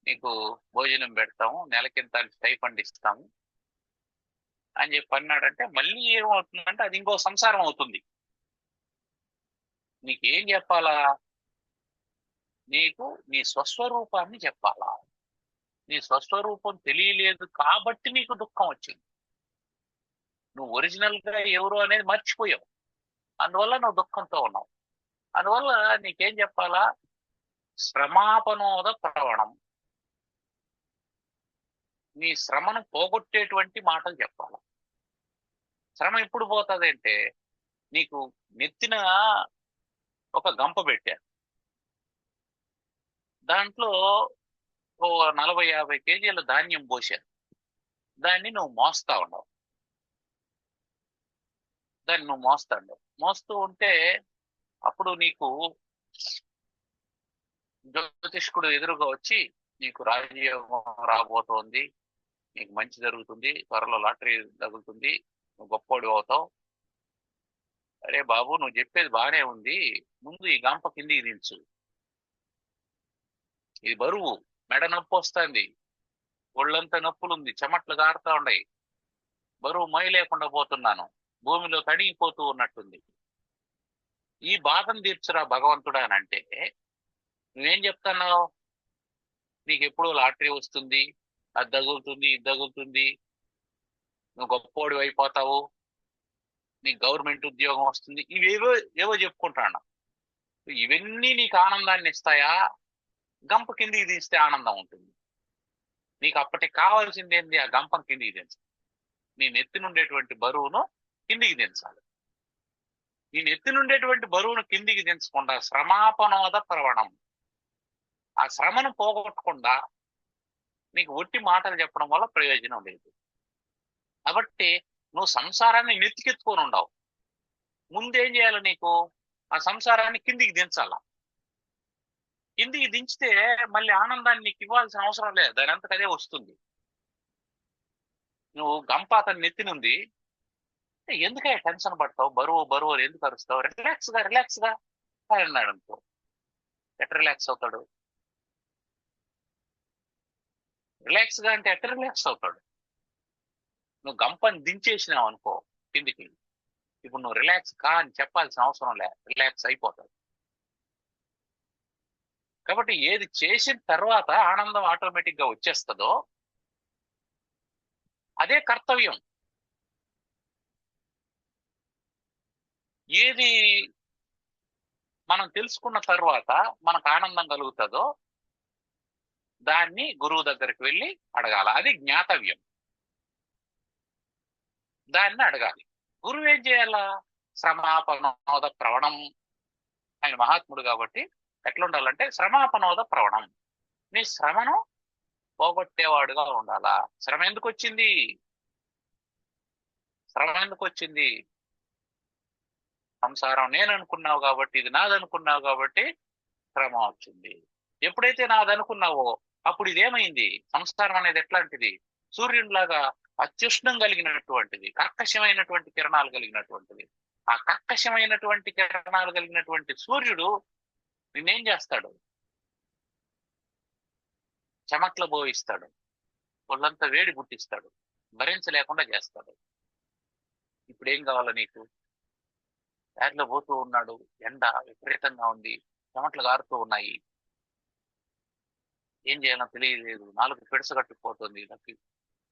నీకు భోజనం పెడతాము, నెలకింత స్టైఫండ్ ఇస్తాము అని చెప్పి అన్నాడంటే మళ్ళీ ఏమవుతుందంటే అది ఇంకో సంసారం అవుతుంది. నీకేం చెప్పాలా? నీకు నీ స్వస్వరూపాన్ని చెప్పాలా. నీ స్వస్వరూపం తెలియలేదు కాబట్టి నీకు దుఃఖం వచ్చింది. నువ్వు ఒరిజినల్ గా ఎవరు అనేది మర్చిపోయావు, అందువల్ల నువ్వు దుఃఖంతో ఉన్నావు. అందువల్ల నీకేం చెప్పాలా? శ్రమాపనోద ప్రవణం, నీ శ్రమను పోగొట్టేటువంటి మాటలు చెప్పాలి. శ్రమ ఎప్పుడు పోతుంది అంటే, నీకు నెత్తిన ఒక గంప పెట్టారు, దాంట్లో ఓ 40-50 కేజీల ధాన్యం పోసారు, దాన్ని నువ్వు మోస్తా ఉండవు. మోస్తూ ఉంటే అప్పుడు నీకు జ్యోతిష్కుడు ఎదురుగా వచ్చి, నీకు రాజయోగం రాబోతోంది, నీకు మంచి జరుగుతుంది, త్వరలో లాటరీ తగులుతుంది, నువ్వు గొప్పోడు అవుతావు. అరే బాబు, నువ్వు చెప్పేది బాగానే ఉంది, ముందు ఈ గంప కిందికి దించు, ఇది బరువు, మెడ నొప్పి వస్తుంది, ఒళ్ళంతా నొప్పులుంది, చెమట్లు గారుతా ఉన్నాయి, బరువు మొయ్యలేకుండా పోతున్నాను, భూమిలో తడిగిపోతూ ఉన్నట్టుంది, ఈ బాధను తీర్చురా భగవంతుడా అని అంటే నువ్వేం చెప్తున్నావు? నీకు ఎప్పుడూ లాటరీ వస్తుంది, అది తగులుతుంది, ఇది తగులుతుంది, నువ్వు గొప్పోడు అయిపోతావు, నీకు గవర్నమెంట్ ఉద్యోగం వస్తుంది, ఏవో చెప్పుకుంటాను. ఇవన్నీ నీకు ఆనందాన్ని ఇస్తాయా? గంప కిందికి తీస్తే ఆనందం ఉంటుంది. నీకు అప్పటికి కావాల్సింది ఏంది? ఆ గంపం కిందికి దించాలి. నీ నెత్తి నుండేటువంటి బరువును కిందికి దించాలి. నీ నెత్తి నుండేటువంటి బరువును కిందికి దించకుండా శ్రమాపనోద ప్రవణం, ఆ శ్రమను పోగొట్టకుండా నీకు ఒట్టి మాటలు చెప్పడం వల్ల ప్రయోజనం లేదు. కాబట్టి నువ్వు సంసారాన్ని నెత్తికెత్తుకొని ఉండవు. ముందేం చేయాలి? నీకు ఆ సంసారాన్ని కిందికి దించాల. కిందికి దించితే మళ్ళీ ఆనందాన్ని నీకు ఇవ్వాల్సిన అవసరం లేదు, దాని అంతకు అదే వస్తుంది. నువ్వు గంప అతని నెత్తినుంది, ఎందుకే టెన్షన్ పడతావు, బరువు బరువు అని ఎందుకు అరుస్తావు, రిలాక్స్ గా రిలాక్స్ గా అన్నాడు అనుకో, ఎట్ట రిలాక్స్ అవుతాడు? రిలాక్స్ గా అంటే ఎట్ట రిలాక్స్ అవుతాడు? నువ్వు గంపని దించేసినావు అనుకో కిందికి, ఇప్పుడు నువ్వు రిలాక్స్ కా అని చెప్పాల్సిన అవసరం లే, రిలాక్స్ అయిపోతాడు. కాబట్టి ఏది చేసిన తర్వాత ఆనందం ఆటోమేటిక్ గా వచ్చేస్తుందో అదే కర్తవ్యం. ఏది మనం తెలుసుకున్న తర్వాత మనకు ఆనందం కలుగుతుందో దాన్ని గురువు దగ్గరికి వెళ్ళి అడగాల, అది జ్ఞాతవ్యం. దాన్ని అడగాలి. గురువు ఏం చేయాలా? శ్రమాపనోద ప్రవణం. ఆయన మహాత్ముడు కాబట్టి ఎట్లా ఉండాలంటే శ్రమాపనోద ప్రవణం, నీ శ్రమను పోగొట్టేవాడుగా ఉండాలా. శ్రమ ఎందుకు వచ్చింది? శ్రమ ఎందుకు వచ్చింది? సంసారం నేను అనుకున్నావు కాబట్టి, ఇది నాదనుకున్నావు కాబట్టి శ్రమ వచ్చింది. ఎప్పుడైతే నాదనుకున్నావో అప్పుడు ఇదేమైంది? సంస్కారం అనేది ఎట్లాంటిది? సూర్యునిలాగా అత్యుష్ణం కలిగినటువంటిది, కర్కశమైనటువంటి కిరణాలు కలిగినటువంటిది. ఆ కర్కశమైనటువంటి కిరణాలు కలిగినటువంటి సూర్యుడు నిన్నేం చేస్తాడు? చెమట్ల బోయిస్తాడు, ఒళ్ళంతా వేడి పుట్టిస్తాడు, భరించలేకుండా చేస్తాడు. ఇప్పుడు ఏం కావాలా నీకు? దారిలో పోతూ ఉన్నాడు, ఎండ విపరీతంగా ఉంది, చెమట్లు గారుతూ ఉన్నాయి, ఏం చేయాలో తెలియలేదు, నాలుగు పిడసగట్టుకుపోతుంది నాకు.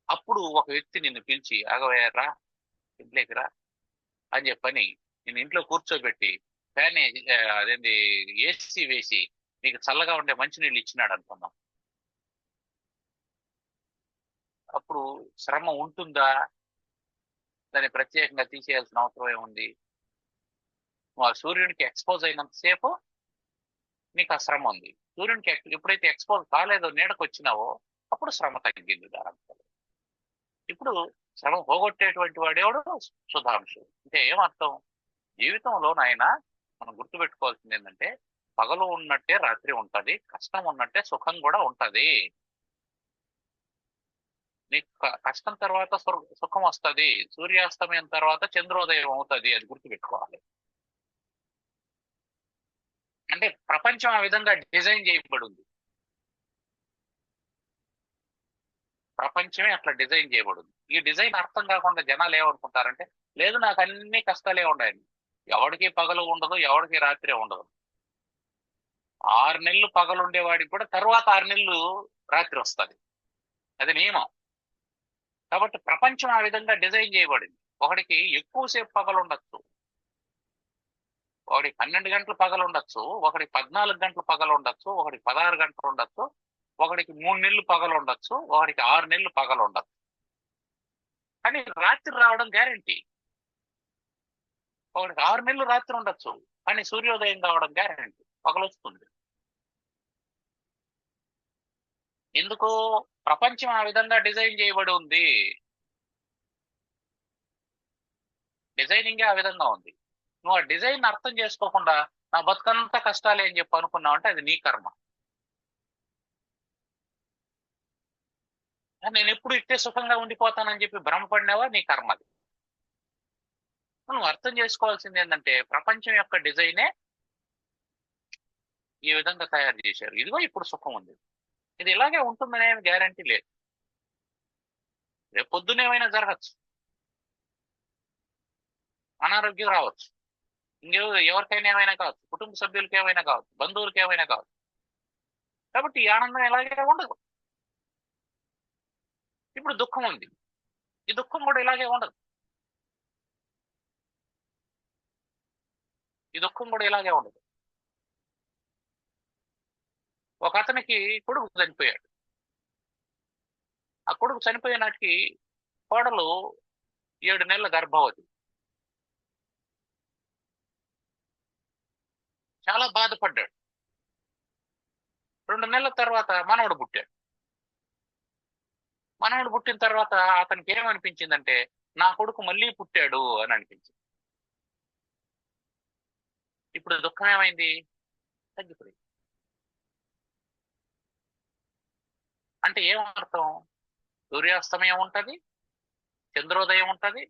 అప్పుడు ఒక వ్యక్తి నిన్ను పిలిచి, ఆగవయ్యారా ఇంట్లోకి రా అని చెప్పని నేను ఇంట్లో కూర్చోబెట్టి ఫ్యాన్ అదేంటి ఏసీ వేసి నీకు చల్లగా ఉండే మంచినీళ్ళు ఇచ్చినాడు అనుకున్నాం. అప్పుడు శ్రమ ఉంటుందా? దాన్ని ప్రత్యేకంగా తీసేయాల్సిన అవసరం ఏముంది? నువ్వు ఆ సూర్యునికి ఎక్స్పోజ్ అయినంతసేపు నీకు ఆ శ్రమ ఉంది. సూర్యునికి ఎప్పుడైతే ఎక్స్పోజ్ కాలేదో, నీడకు వచ్చినావో, అప్పుడు శ్రమ తగ్గింది దారంతో. ఇప్పుడు శ్రమ పోగొట్టేటువంటి వాడేవాడు సుధాంశు. అంటే ఏమర్థం? జీవితంలో నాయన మనం గుర్తుపెట్టుకోవాల్సింది ఏంటంటే, పగలు ఉన్నట్టే రాత్రి ఉంటది, కష్టం ఉన్నట్టే సుఖం కూడా ఉంటది. నీకు కష్టం తర్వాత సుఖం వస్తుంది, సూర్యాస్తమయం తర్వాత చంద్రోదయం అవుతుంది, అది గుర్తుపెట్టుకోవాలి. అంటే ప్రపంచం ఆ విధంగా డిజైన్ చేయబడి ఉంది. ప్రపంచమే అట్లా డిజైన్ చేయబడింది. ఈ డిజైన్ అర్థం కాకుండా జనాలు ఏమనుకుంటారంటే, లేదు నాకు అన్ని కష్టాలే ఉన్నాయని. ఎవడికి పగలు ఉండదు, ఎవడికి రాత్రి ఉండదు. 6 నెలలు పగలు ఉండేవాడికి కూడా తర్వాత 6 నెలలు రాత్రి వస్తుంది, అది నియమం. కాబట్టి ప్రపంచం ఆ విధంగా డిజైన్ చేయబడింది. ఒకడికి ఎక్కువసేపు పగలు ఉండొచ్చు, ఒకడికి 12 గంటలు పగలు ఉండొచ్చు, ఒకడికి 14 గంటలు పగలు ఉండొచ్చు, ఒకడికి 16 గంటలు ఉండొచ్చు, ఒకడికి 3 నెలలు పగలు ఉండొచ్చు, ఒకడికి 6 నెలలు పగలు ఉండొచ్చు. కానీ రాత్రి రావడం గ్యారంటీ. ఒకడికి 6 నెలలు రాత్రి ఉండొచ్చు, కానీ సూర్యోదయం కావడం గ్యారంటీ, పగలు వస్తుంది. ఎందుకు? ప్రపంచం ఆ విధంగా డిజైన్ చేయబడి ఉంది. డిజైనింగే ఆ విధంగా ఉంది. నువ్వు ఆ డిజైన్ అర్థం చేసుకోకుండా నా బతుకంతా కష్టాలే అని చెప్పి అనుకున్నావు అంటే అది నీ కర్మ. నేను ఎప్పుడు ఇట్టే సుఖంగా ఉండిపోతానని చెప్పి భ్రమపడినావా, నీ కర్మది. నువ్వు అర్థం చేసుకోవాల్సింది ఏంటంటే, ప్రపంచం యొక్క డిజైనే ఈ విధంగా తయారు చేశారు. ఇదిగో ఇప్పుడు సుఖం ఉంది, ఇది ఇలాగే ఉంటుందనే గ్యారంటీ లేదు. రేపు పొద్దునేమైనా జరగచ్చు, అనారోగ్యం రావచ్చు, ఎవరికైనా ఏమైనా కావచ్చు, కుటుంబ సభ్యులకి ఏమైనా కావచ్చు, బంధువులకి ఏమైనా కావచ్చు. కాబట్టి ఈ ఆనందం ఇలాగే ఉండదు. ఇప్పుడు దుఃఖం ఉంది, ఈ దుఃఖం కూడా ఇలాగే ఉండదు, ఈ దుఃఖం కూడా ఇలాగే ఉండదు. ఒక అతనికి కొడుకు చనిపోయాడు. ఆ కొడుకు చనిపోయే నాటికి కోడలు 7 నెలల గర్భవతి. చాలా బాధపడ్డాడు. 2 నెలల తర్వాత మనవడు పుట్టాడు. మనవడు పుట్టిన తర్వాత అతనికి ఏమనిపించిందంటే, నా కొడుకు మళ్ళీ పుట్టాడు అని అనిపించింది. ఇప్పుడు దుఃఖం ఏమైంది? తగ్గిపోయింది. అంటే ఏమర్థం? సూర్యాస్తమయం ఉంటది, చంద్రోదయం ఉంటది,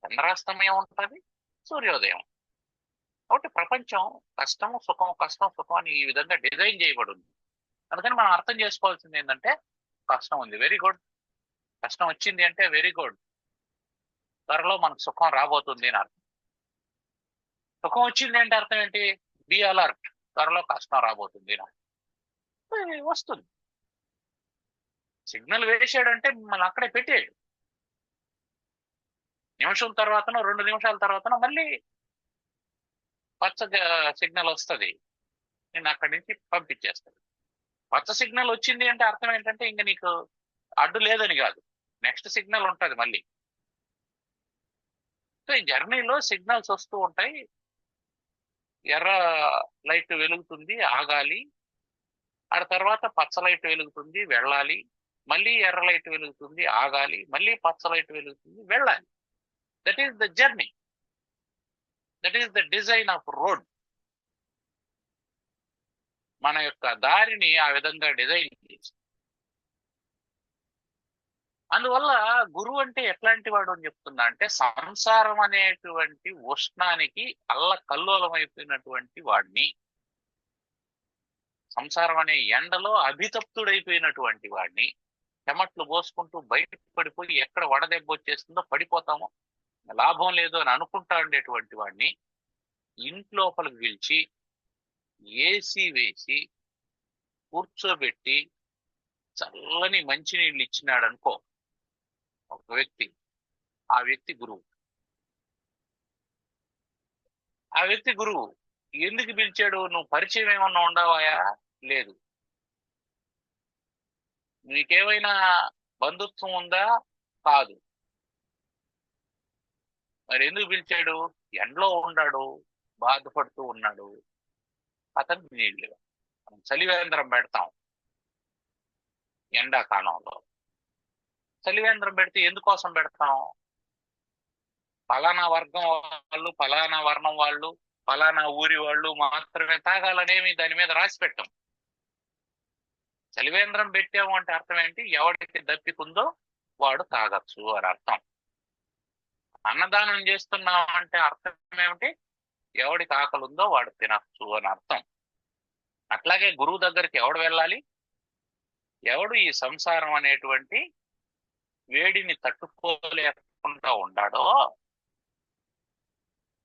చంద్రాస్తమయం ఉంటది, సూర్యోదయం. కాబట్టి ప్రపంచం కష్టం సుఖం కష్టం సుఖం అని ఈ విధంగా డిజైన్ చేయబడి ఉంది. అందుకని మనం అర్థం చేసుకోవాల్సింది ఏంటంటే, కష్టం ఉంది, వెరీ గుడ్. కష్టం వచ్చింది అంటే వెరీ గుడ్, త్వరలో మనకు సుఖం రాబోతుంది అని అర్థం. సుఖం వచ్చింది అంటే అర్థం ఏంటి? బి అలర్ట్, త్వరలో కష్టం రాబోతుంది అని అర్థం. వస్తుంది. సిగ్నల్ వేసాడంటే మనం అక్కడే పెట్టేడు. నిమిషం తర్వాతనో 2 నిమిషాల తర్వాతనో మళ్ళీ పచ్చ సిగ్నల్ వస్తుంది, నేను అక్కడి నుంచి పంపించేస్తాను. పచ్చ సిగ్నల్ వచ్చింది అంటే అర్థం ఏంటంటే ఇంక నీకు అడ్డు లేదని కాదు, నెక్స్ట్ సిగ్నల్ ఉంటుంది మళ్ళీ. సో ఈ జర్నీలో సిగ్నల్స్ వస్తూ ఉంటాయి. ఎర్ర లైట్ వెలుగుతుంది, ఆగాలి. ఆ తర్వాత పచ్చ లైట్ వెలుగుతుంది, వెళ్ళాలి. మళ్ళీ ఎర్ర లైట్ వెలుగుతుంది, ఆగాలి. మళ్ళీ పచ్చ లైట్ వెలుగుతుంది, వెళ్ళాలి. That is the journey, that is the design of road. మన యొక్క దారిని ఆ విధంగా డిజైన్ చేసి, అందువల్ల గురువు అంటే ఎట్లాంటి వాడు అని చెప్తున్నా అంటే, సంసారం అనేటువంటి ఉష్ణానికి అల్లకల్లోలమైపోయినటువంటి వాడిని, సంసారం అనే ఎండలో అభితప్తుడైపోయినటువంటి వాడిని, చెమట్లు పోసుకుంటూ బయటకు పడిపోయి ఎక్కడ వడదెబ్బ వచ్చేస్తుందో పడిపోతామో, లాభం లేదు అని అనుకుంటా ఉండేటువంటి వాడిని ఇంట్లోపలికి పిలిచి ఏసీ వేసి కూర్చోబెట్టి చల్లని మంచినీళ్ళు ఇచ్చినాడు అనుకో ఒక వ్యక్తి, ఆ వ్యక్తి గురువు. ఆ వ్యక్తి గురువు. ఎందుకు పిలిచాడు? నువ్వు పరిచయం ఏమన్నా ఉండవాయా? లేదు. నీకేమైనా బంధుత్వం ఉందా? కాదు. మరి ఎందుకు పిలిచాడు? ఎండలో ఉన్నాడు, బాధపడుతూ ఉన్నాడు, అతనికి నీళ్ళు. చలివేంద్రం పెడతాం ఎండాకాలంలో. చలివేంద్రం పెడితే ఎందుకోసం పెడతాం? ఫలానా వర్గం వాళ్ళు, ఫలానా వర్ణం వాళ్ళు, ఫలానా ఊరి వాళ్ళు మాత్రమే తాగాలనేమి దాని మీద రాసి పెట్టాం. చలివేంద్రం పెట్టాము అంటే అర్థం ఏంటి? ఎవరికి దప్పికుందో వాడు తాగచ్చు అని అర్థం. అన్నదానం చేస్తున్నాం అంటే అర్థం ఏమిటి? ఎవడికి ఆకలి ఉందో వాడు తినచ్చు అని అర్థం. అట్లాగే గురువు దగ్గరికి ఎవడు వెళ్ళాలి? ఎవడు ఈ సంసారం అనేటువంటి వేడిని తట్టుకోలేకుండా ఉన్నాడో,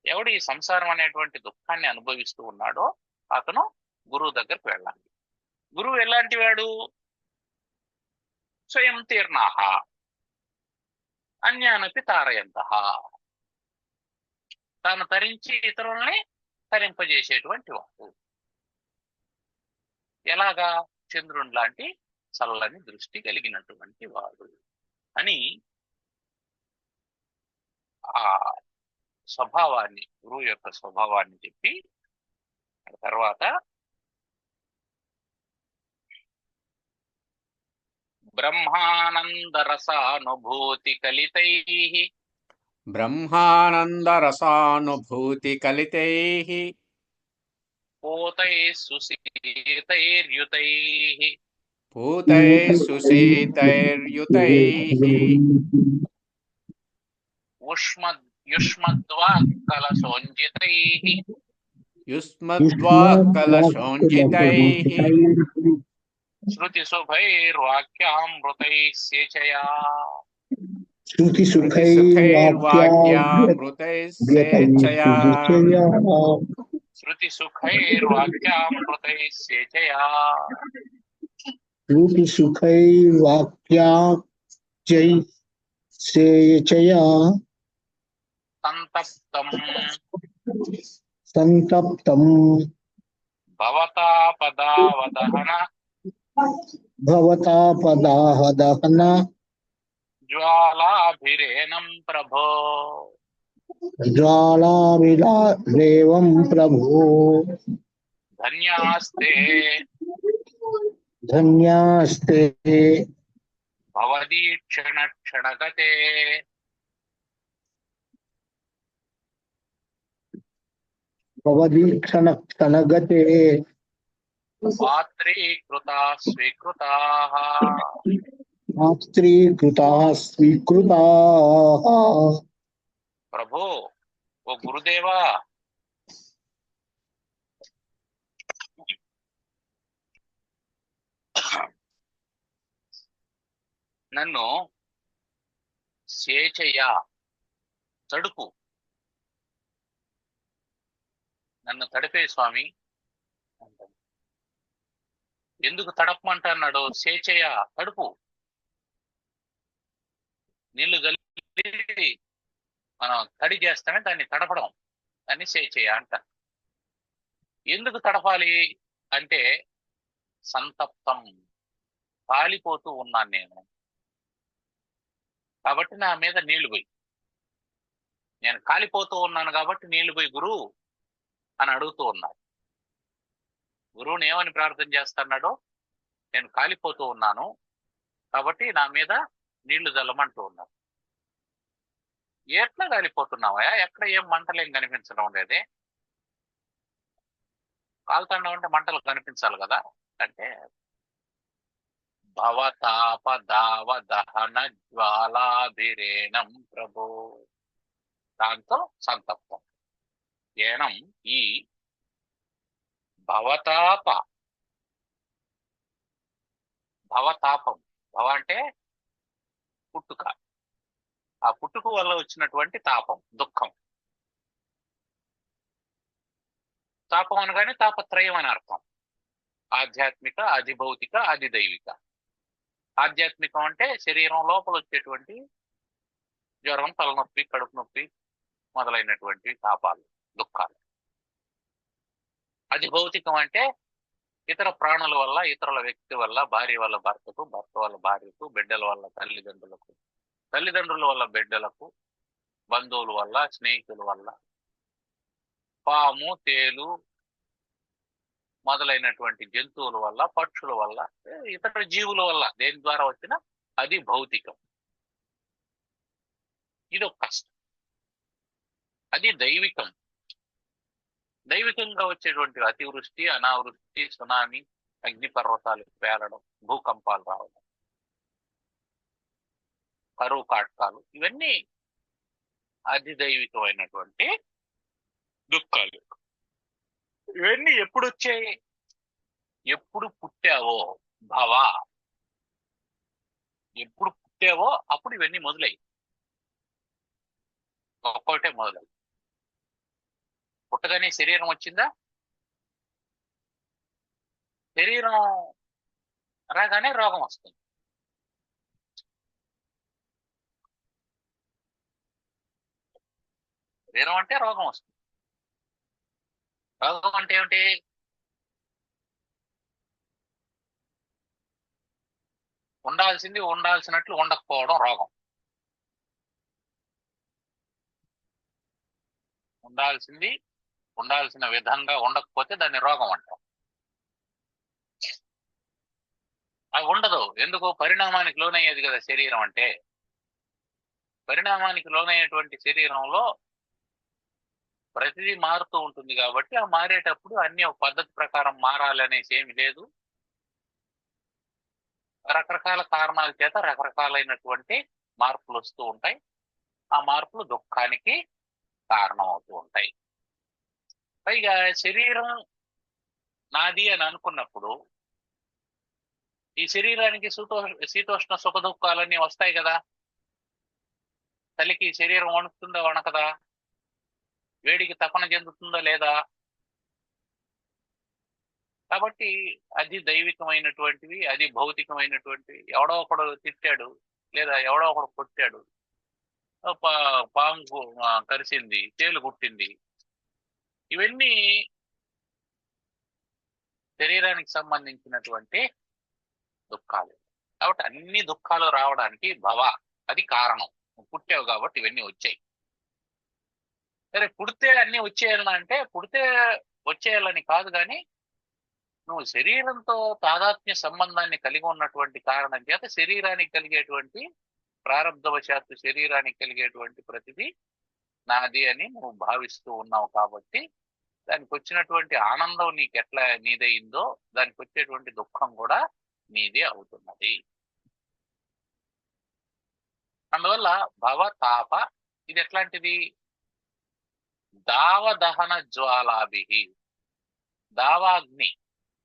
ఎవడు ఈ సంసారం అనేటువంటి దుఃఖాన్ని అనుభవిస్తూ ఉన్నాడో అతను గురువు దగ్గరికి వెళ్ళాలి. గురువు ఎలాంటి వాడు? స్వయం తీర్ణాహ అన్యానపి తారయంతః, తాను తరించి ఇతరుల్ని తరింపజేసేటువంటి వాడు. ఎలాగా? చంద్రుని లాంటి చల్లని దృష్టి కలిగినటువంటి వాడు అని ఆ స్వభావాన్ని, గురువు యొక్క స్వభావాన్ని చెప్పి తర్వాత బ్రహ్మానందరసానుభూతి కలితైః బ్రహ్మానందరసానుభూతికలితైః పూతైః సుశీతైర్యుతైః పూతైః సుశీతైర్యుతైః యుష్మద్వాక్కలశోంజితైః యుష్మద్వాక్కలశోణితైః శృతిశుభైర్వాక్యామృతైః సేచయా శృతిసుఖైర్వాక్యామృతైః స్వేచ్ఛయా శృతిసుఖైర్వాక్యామృతైః సేచయా సంతప్తం సంతప్తం భవతాపదావదహన భవతాపదాహదహన జ్వాలాభిరేనం ప్రభో జ్వాలావిలారేవం ప్రభో ధన్యాస్తే ధన్యాస్తే భవదీక్షణ క్షణగతే భవదీక్షణ క్షణగతే పాత్రీకృతా స్వీకృతా. మాత్రీకృతా స్వీకృతా. ప్రభు, ఓ గురుదేవా, నన్ను సేచయ్య, తడుపు, నన్ను తడిపే స్వామి. ఎందుకు తడపమంటున్నాడు? సేచయ్య, తడుపు, నీళ్లు కలిపి మనం తడి చేస్తామే దాన్ని తడపడం, దాన్ని సేచయ్య అంట. ఎందుకు తడపాలి అంటే సంతప్తం, కాలిపోతూ ఉన్నాను నేను, కాబట్టి నా మీద నీళ్లు పోయి, నేను కాలిపోతూ ఉన్నాను కాబట్టి నీళ్లు పోయి గురు అని అడుగుతూ ఉన్నాడు. గురువుని ఏమని ప్రార్థన చేస్తున్నాడో, నేను కాలిపోతూ ఉన్నాను కాబట్టి నా మీద నీళ్లు జల్లమంటూ ఉన్నాడు. ఎట్లా కాలిపోతున్నావా? ఎక్కడ ఏం మంటలేం కనిపించడం లేదే. కాలుతాండం అంటే మంటలు కనిపించాలి కదా. అంటే భవతాపదావ దహన జ్వాలాభిరేణం ప్రభు, దాంతో సంతప్తం. ఏనం ఈ భవతాపం, భవ అంటే పుట్టుక, ఆ పుట్టుక వల్ల వచ్చినటువంటి తాపం, దుఃఖం. తాపం అనగానే తాపత్రయం అని అర్థం. ఆధ్యాత్మిక, అధిభౌతిక, అధిదైవిక. ఆధ్యాత్మికం అంటే శరీరం లోపల వచ్చేటువంటి జ్వరం, తలనొప్పి, కడుపు నొప్పి మొదలైనటువంటి తాపాలు, దుఃఖాలు. అధిభౌతికం అంటే ఇతర ప్రాణుల వల్ల, ఇతరుల వ్యక్తి వల్ల, భార్య వల్ల భర్తకు, భర్త వల్ల భార్యకు, బిడ్డల వల్ల తల్లిదండ్రులకు, తల్లిదండ్రుల వల్ల బిడ్డలకు, బంధువుల వల్ల, స్నేహితుల వల్ల, పాము, తేలు మొదలైనటువంటి జంతువుల వల్ల, పక్షుల వల్ల, ఇతర జీవుల వల్ల, దేని ద్వారా వచ్చిన అది భౌతికం. ఇది ఒక కష్టం. అది దైవికం. దైవికంగా వచ్చేటువంటి అతివృష్టి, అనావృష్టి, సునామీ, అగ్నిపర్వతాలు పేలడం, భూకంపాలు రావడం, కరువు కాటకాలు, ఇవన్నీ అధిదైవికమైనటువంటి దుఃఖాలు. ఇవన్నీ ఎప్పుడు వచ్చాయి? ఎప్పుడు పుట్టావో భవ, ఎప్పుడు పుట్టావో అప్పుడు ఇవన్నీ మొదలయ్యి. ఒక్కొక్కటే మొదలయ్యి. పుట్టగానే శరీరం వచ్చిందా? శరీరం రాగానే రోగం వస్తుంది. శరీరం అంటే రోగం వస్తుంది. రోగం అంటే ఏమిటి? ఉండాల్సింది ఉండాల్సినట్లు ఉండకపోవడం రోగం. ఉండాల్సింది ఉండాల్సిన విధంగా ఉండకపోతే దాన్ని రోగం అంటాం. అది ఉండదు. ఎందుకు? పరిణామానికి లోనయ్యేది కదా శరీరం అంటే. పరిణామానికి లోనయ్యేటువంటి శరీరంలో ప్రతిదీ మారుతూ ఉంటుంది కాబట్టి ఆ మారేటప్పుడు అన్ని ఒక పద్ధతి ప్రకారం మారాలనేసి ఏమి లేదు. రకరకాల కారణాల చేత రకరకాలైనటువంటి మార్పులు వస్తూ ఉంటాయి. ఆ మార్పులు దుఃఖానికి కారణం అవుతూ ఉంటాయి. పైగా శరీరం నాది అని అనుకున్నప్పుడు ఈ శరీరానికి శీతోష్ణ సుఖ దుఃఖాలన్నీ వస్తాయి కదా. తల్లికి శరీరం వణుకుతుందా వణకదా? వేడికి తపన చెందుతుందా లేదా? కాబట్టి అది దైవికమైనటువంటివి, అది భౌతికమైనటువంటివి. ఎవడో ఒకడు తిట్టాడు లేదా ఎవడో ఒకడు కొట్టాడు, పాము కరిసింది, తేలు కుట్టింది, ఇవన్నీ శరీరానికి సంబంధించినటువంటి దుఃఖాలు. కాబట్టి అన్ని దుఃఖాలు రావడానికి భవ, అది కారణం. పుట్టావు కాబట్టి ఇవన్నీ వచ్చాయి. సరే, పుడితే అన్ని వచ్చేయాలని అంటే పుడితే వచ్చేయాలని కాదు, కానీ నువ్వు శరీరంతో తాదాత్మ్య సంబంధాన్ని కలిగి ఉన్నటువంటి కారణం చేత శరీరానికి కలిగేటువంటి ప్రారంధవశాత్తు శరీరానికి కలిగేటువంటి ప్రతిదీ నాది అని నువ్వు భావిస్తూ ఉన్నావు కాబట్టి దానికి వచ్చినటువంటి ఆనందం నీకు ఎట్లా నీదయిందో దానికి వచ్చేటువంటి దుఃఖం కూడా నీదే అవుతున్నది. అందువల్ల భవ తాప ఇది ఎట్లాంటిది? దావదహన జ్వాలాభి, దావాగ్ని.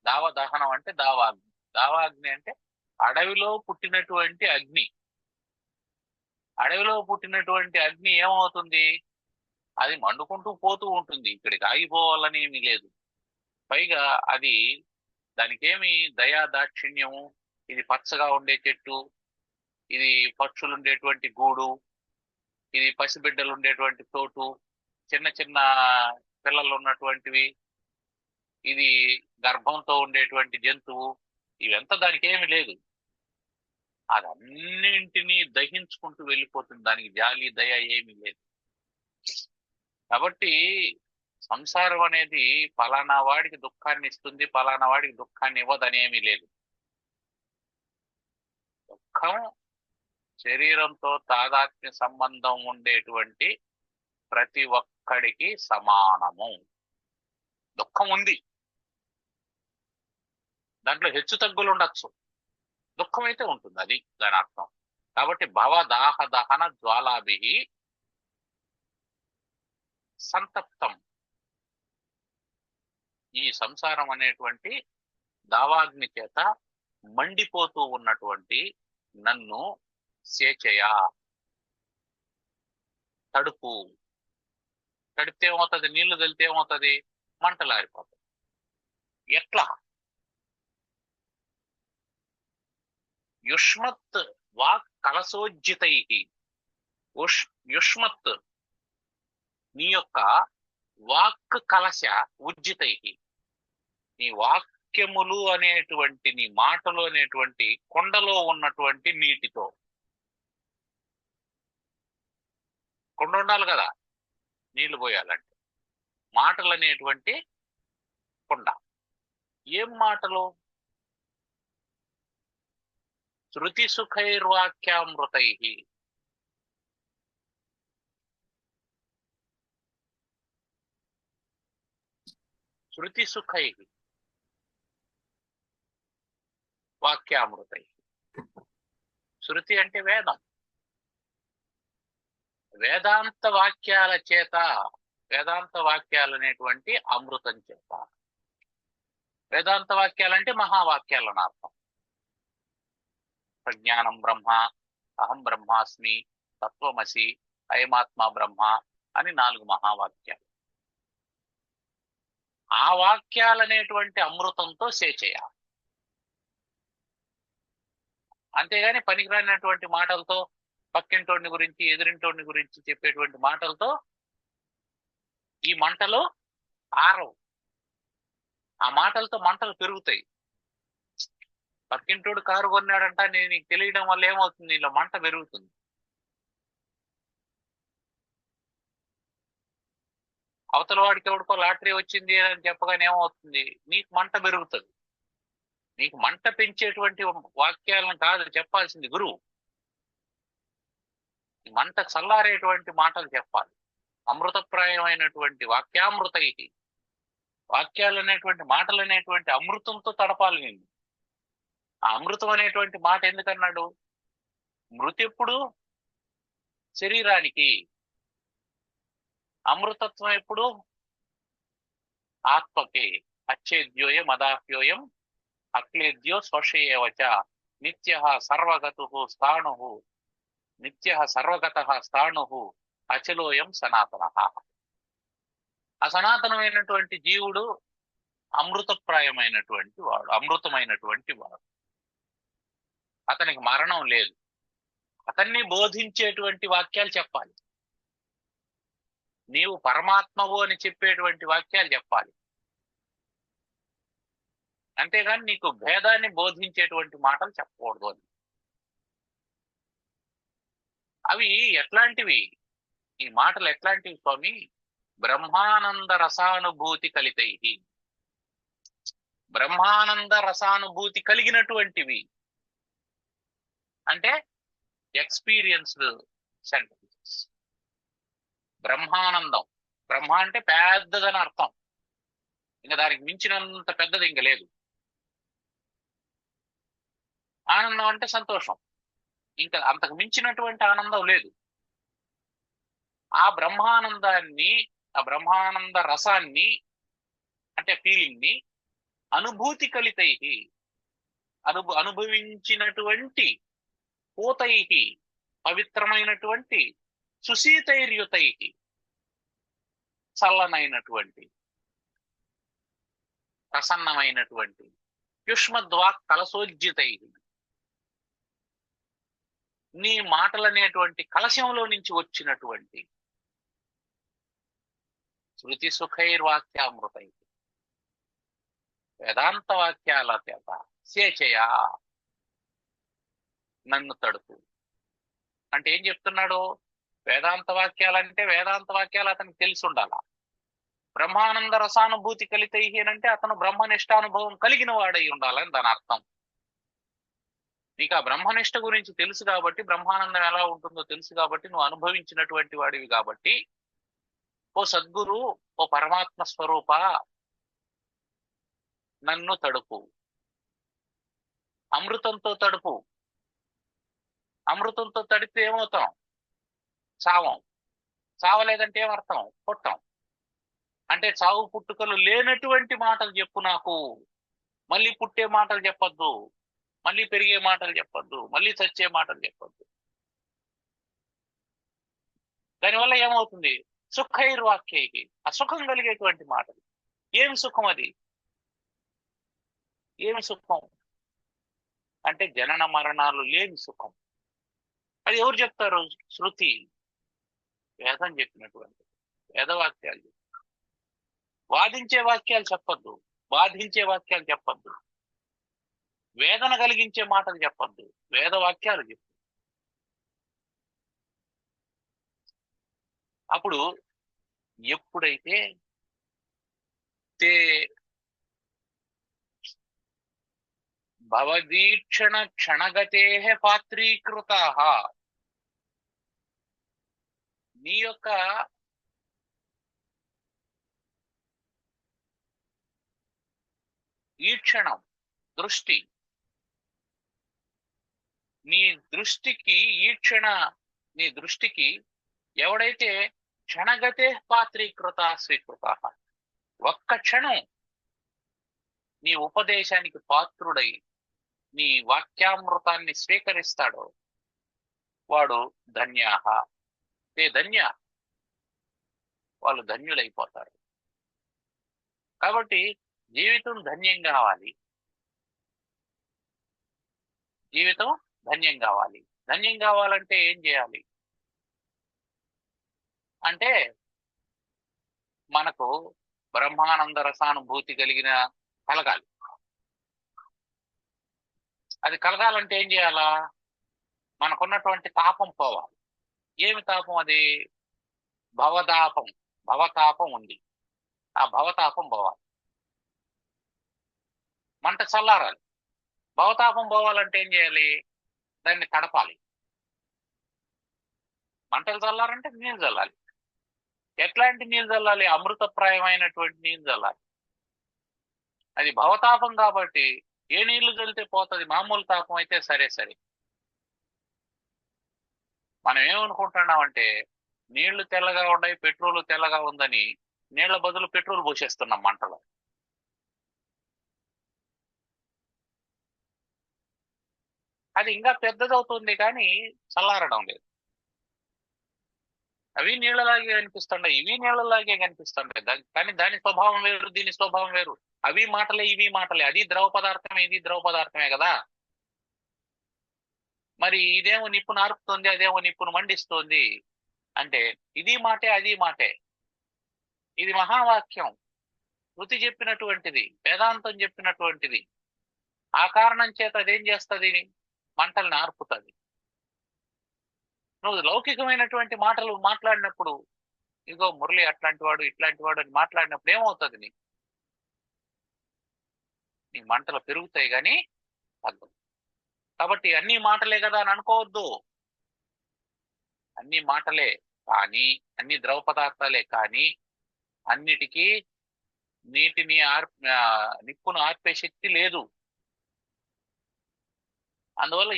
దావదహనం అంటే దావాగ్ని. దావాగ్ని అంటే అడవిలో పుట్టినటువంటి అగ్ని. అడవిలో పుట్టినటువంటి అగ్ని ఏమవుతుంది? అది మండుకుంటూ పోతూ ఉంటుంది, ఇక్కడికి ఆగిపోవాలని ఏమీ లేదు. పైగా అది దానికేమి దయా దాక్షిణ్యము, ఇది పచ్చగా ఉండే చెట్టు, ఇది పక్షులు ఉండేటువంటి గూడు, ఇది పసిబిడ్డలు ఉండేటువంటి చోటు, చిన్న చిన్న పిల్లలు ఉన్నటువంటివి, ఇది గర్భంతో ఉండేటువంటి జంతువు, ఇవంతా దానికి ఏమి లేదు. అదన్నింటినీ దహించుకుంటూ వెళ్ళిపోతుంది, దానికి జాలి దయ ఏమీ లేదు. కాబట్టి సంసారం అనేది పలానా వాడికి దుఃఖాన్ని ఇస్తుంది, పలానా వాడికి దుఃఖాన్ని ఇవ్వదని ఏమీ లేదు. దుఃఖం శరీరంతో తాదాత్మ్య సంబంధం ఉండేటువంటి ప్రతి ఒక్కడికి సమానము. దుఃఖం ఉంది, దాంట్లో హెచ్చు తగ్గులు ఉండొచ్చు, దుఃఖం అయితే ఉంటుంది, అది దాని అర్థం. కాబట్టి భవ దాహ దహన జ్వాలాభి సంతప్తం, ఈ సంసారం అనేటువంటి దావాగ్ని చేత మండిపోతూ ఉన్నటువంటి నన్ను సేచయ, తడుపు. తడిపితే ఏమవుతుంది? నీళ్లు కలితే ఏమవుతుంది? మంటలారిపోతుంది. ఎట్లా? యుష్మత్ వాక్ కలసోజ్జితై, యుష్మత్ నీ యొక్క వాక్ కలశ ఉజ్జితై, నీ వాక్యములు అనేటువంటి నీ మాటలు అనేటువంటి కొండలో ఉన్నటువంటి నీటితో. కొండ ఉండాలి కదా నీళ్లు పోయాలంటే, మాటలు అనేటువంటి కొండ. ఏం మాటలు? శృతి సుఖైర్వాక్యామృతై, శృతి సుఖై వాక్యామృతై. శృతి అంటే వేదం. వేదాంత వాక్యాల చేత, వేదాంత వాక్యాలు అనేటువంటి అమృతం చేత. వేదాంత వాక్యాలంటే మహావాక్యాలని అర్థం. ప్రజ్ఞానం బ్రహ్మ, అహం బ్రహ్మాస్మి, తత్వమసి, అయమాత్మ బ్రహ్మ అని 4 మహావాక్యాలు. ఆ వాక్యాలనేటువంటి అమృతంతో సేచేయ. అంతేగాని పనికిరానటువంటి మాటలతో, పక్కింటోడిని గురించి ఎదురింటోడిని గురించి చెప్పేటువంటి మాటలతో ఈ మంటలు ఆరవు. ఆ మాటలతో మంటలు పెరుగుతాయి. పక్కింటోడు కారు కొన్నాడంట, నేను నీకు తెలియడం వల్ల ఏమవుతుంది? ఇలా మంట పెరుగుతుంది. అవతల వాడికి ఎవడికో లాటరీ వచ్చింది అని చెప్పగానే ఏమవుతుంది? నీకు మంట పెరుగుతుంది. నీకు మంట పెంచేటువంటి వాక్యాలను కాదు చెప్పాల్సింది గురువు, మంట చల్లారేటువంటి మాటలు చెప్పాలి. అమృతప్రాయమైనటువంటి వాక్యామృతై, వాక్యాలు అనేటువంటి మాటలు అనేటువంటి అమృతంతో తడపాలి నిన్ను. ఆ అమృతం అనేటువంటి మాట ఎందుకన్నాడు? మృతి ఎప్పుడు? శరీరానికి. అమృతత్వం ఎప్పుడు? ఆత్మకి. అచ్చేద్యోయం అదాప్యోయం అక్లేద్యో స్పర్శయేవచ నిత్య సర్వగతు స్థాణు, నిత్య సర్వగత స్థాణు అచలోయం సనాతన. అసనాతనమైనటువంటి జీవుడు అమృతప్రాయమైనటువంటి వాడు, అమృతమైనటువంటి వాడు. అతనికి మరణం లేదు. అతన్ని బోధించేటువంటి వాక్యాలు చెప్పాలి. నీవు పరమాత్మవు అని చెప్పేటువంటి వాక్యాలు చెప్పాలి. అంతేగాని నీకు భేదాన్ని బోధించేటువంటి మాటలు చెప్పకూడదు అని. అవి ఎట్లాంటివి? ఈ మాటలు ఎట్లాంటివి స్వామి? బ్రహ్మానంద రసానుభూతి కలితై, బ్రహ్మానంద రసానుభూతి కలిగినటువంటివి. అంటే ఎక్స్పీరియన్స్డ్ సెంటెన్సెస్. బ్రహ్మానందం, బ్రహ్మ అంటే పెద్దదని అర్థం. ఇంకా దానికి మించినంత పెద్దది ఇంకా లేదు. ఆనందం అంటే సంతోషం, ఇంకా అంతకు మించినటువంటి ఆనందం లేదు. ఆ బ్రహ్మానందాన్ని, ఆ బ్రహ్మానంద రసాన్ని అంటే ఫీలింగ్ ని అనుభూతి కలితై, అనుభవించినటువంటి పూతై, పవిత్రమైనటువంటి సుశీతైర్యుతై, చల్లనైనటువంటి ప్రసన్నమైనటువంటి యుష్మద్వాక్ కలశోజ్జితై, నీ మాటలనేటువంటి కలశంలో నుంచి వచ్చినటువంటి శృతి సుఖైర్వాక్యామృతై, వేదాంత వాక్యాల చేత సేచయా నన్ను తడుపు. అంటే ఏం చెప్తున్నాడు? వేదాంత వాక్యాలంటే వేదాంత వాక్యాలు అతనికి తెలిసి ఉండాల. బ్రహ్మానంద రసానుభూతి కలితై అంటే అతను బ్రహ్మనిష్టానుభవం కలిగిన వాడై ఉండాలని దాని అర్థం. నీకు ఆ బ్రహ్మనిష్ట గురించి తెలుసు కాబట్టి, బ్రహ్మానందం ఎలా ఉంటుందో తెలుసు కాబట్టి, నువ్వు అనుభవించినటువంటి వాడివి కాబట్టి, ఓ సద్గురు, ఓ పరమాత్మ స్వరూప నన్ను తడుపు, అమృతంతో తడుపు. అమృతంతో తడిపితే ఏమవుతాం? చావం. చావలేదంటే ఏమర్థం? పుట్టం. అంటే చావు పుట్టుకలు లేనటువంటి మాటలు చెప్పు నాకు. మళ్ళీ పుట్టే మాటలు చెప్పొద్దు, మళ్ళీ పెరిగే మాటలు చెప్పొద్దు, మళ్ళీ చచ్చే మాటలు చెప్పొద్దు. దానివల్ల ఏమవుతుంది? సుఖైర్వాక్యైకి, అసుఖం కలిగేటువంటి మాటలు. ఏమి సుఖం అది? ఏమి సుఖం అంటే జనన మరణాలు లేని సుఖం. అది ఎవరు చెప్తారు? శృతి, వేదం చెప్పినటువంటి వేదవాక్యాలు. వాదించే వాక్యాలు చెప్పొద్దు, బాధించే వాక్యాలు చెప్పొద్దు, వేదన కలిగించే మాటలు చెప్పొద్దు, వేదవాక్యాలు చెప్పు. అప్పుడు ఎప్పుడైతే భవదీక్షణ క్షణగతే పాత్రీకృత, నీ యొక్క ఈక్షణం, దృష్టి, నీ దృష్టికి ఈక్షణ, నీ దృష్టికి ఎవడైతే క్షణగతే పాత్రీకృత స్వీకృత, ఒక్క క్షణం నీ ఉపదేశానికి పాత్రుడై నీ వాక్యామృతాన్ని స్వీకరిస్తాడో వాడు ధన్యాహ, తే ధన్య, వాళ్ళు ధన్యులైపోతారు. కాబట్టి జీవితం ధన్యం కావాలి, జీవితం ధన్యం కావాలి. ధన్యం కావాలంటే ఏం చేయాలి అంటే, మనకు బ్రహ్మానంద రసానుభూతి కలగాలి. అది కలగాలంటే ఏం చేయాలా? మనకున్నటువంటి తాపం పోవాలి. ఏమి తాపం అది? భవతాపం. భవతాపం ఉంది, ఆ భవతాపం పోవాలి. మంట చల్లారాలి. భవతాపం పోవాలంటే ఏం చేయాలి? దాన్ని తడపాలి. మంటలు చల్లారంటే నీళ్ళు చల్లాలి. ఎట్లాంటి నీళ్ళు చల్లాలి? అమృతప్రాయమైనటువంటి నీళ్ళు చల్లాలి. అది భవతాపం కాబట్టి ఏ నీళ్లు చల్లితే పోతుంది? మామూలు తాపం అయితే సరే సరే. మనం ఏమనుకుంటున్నామంటే నీళ్లు తెల్లగా ఉన్నాయి, పెట్రోల్ తెల్లగా ఉందని నీళ్ల బదులు పెట్రోల్ పోసేస్తున్నాం మంటలో. అది ఇంకా పెద్దదవుతుంది కానీ చల్లారడం లేదు. అవి నీళ్ళలాగే కనిపిస్తుంటాయి, ఇవి నీళ్ళలాగే కనిపిస్తుంటాయి. కానీ దాని స్వభావం వేరు, దీని స్వభావం వేరు. అవి మాటలే, ఇవి మాటలే. అది ద్రవ పదార్థమే, ఇది ద్రవ పదార్థమే కదా. మరి ఇదేమో నిప్పును ఆర్పుతుంది, అదేమో నిప్పును మండిస్తుంది అంటే ఇది మాటే, అది మాటే. ఇది మహావాక్యం, శృతి చెప్పినటువంటిది, వేదాంతం చెప్పినటువంటిది. ఆ కారణం చేత అదేం చేస్తుంది? మంటల్ని ఆర్పుతుంది. నువ్వు లౌకికమైనటువంటి మాటలు మాట్లాడినప్పుడు, ఇగో మురళి అట్లాంటి వాడు, ఇట్లాంటి వాడు అని మాట్లాడినప్పుడు ఏమవుతుంది? నీ మంటలు పెరుగుతాయి కానీ తగ్గవు. కాబట్టి అన్ని మాటలే కదా అని అనుకోవద్దు. అన్ని మాటలే కానీ, అన్ని ద్రవ పదార్థాలే కానీ, అన్నిటికీ నీటిని నిప్పును ఆర్పే శక్తి లేదు. అందువల్ల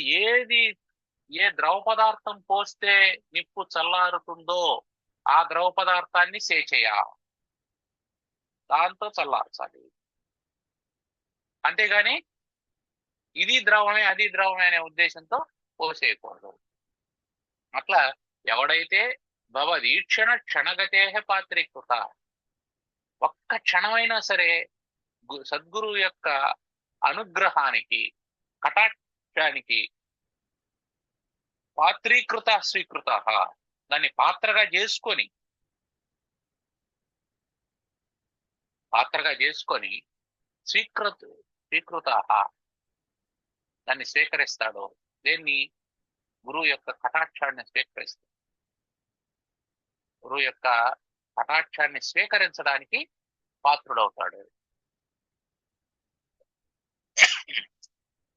ఏ ద్రవ పదార్థం పోస్తే నిప్పు చల్లారుతుందో ఆ ద్రవ పదార్థాన్ని సేచేయ, దాంతో చల్లార్చాలి. అంతేగాని ఇది ద్రవమే అది ద్రవమే అనే ఉద్దేశంతో పోసేయకూడదు. అట్లా ఎవడైతే భవదీక్షణ క్షణగతే పాత్రీకృత, ఒక్క క్షణమైనా సరే సద్గురువు యొక్క అనుగ్రహానికి కటాక్షానికి పాత్రీకృత స్వీకృత, దాన్ని పాత్రగా చేసుకొని స్వీకృత దాన్ని స్వీకరిస్తాడు. దేన్ని? గురువు యొక్క కటాక్షాన్ని స్వీకరిస్తాడు. గురువు యొక్క కటాక్షాన్ని స్వీకరించడానికి పాత్రుడవుతాడు.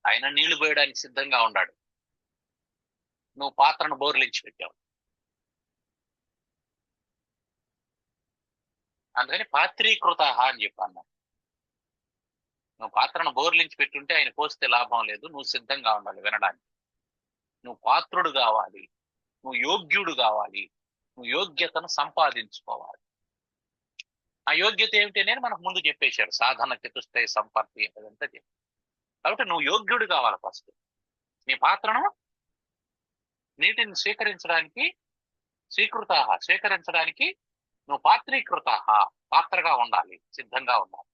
ఆయన నీళ్లు పోయడానికి సిద్ధంగా ఉన్నాడు, నువ్వు పాత్రను బోర్లించి పెట్టావు. అందుకని పాత్రీకృత అని చెప్పాను. నువ్వు పాత్రను బోర్లించి పెట్టుంటే ఆయన పోస్తే లాభం లేదు, నువ్వు సిద్ధంగా ఉండాలి వినడానికి. నువ్వు పాత్రుడు కావాలి, నువ్వు యోగ్యుడు కావాలి, నువ్వు యోగ్యతను సంపాదించుకోవాలి. ఆ యోగ్యత ఏమిటి అనేది మనకు ముందు చెప్పేశారు, సాధన చతుష్టయ సంపత్తి అదంతా చెప్పి. కాబట్టి నువ్వు యోగ్యుడు కావాలి. ఫస్ట్ నీ పాత్రను, నీటిని స్వీకరించడానికి నువ్వు పాత్రీకృత, పాత్రగా ఉండాలి, సిద్ధంగా ఉండాలి.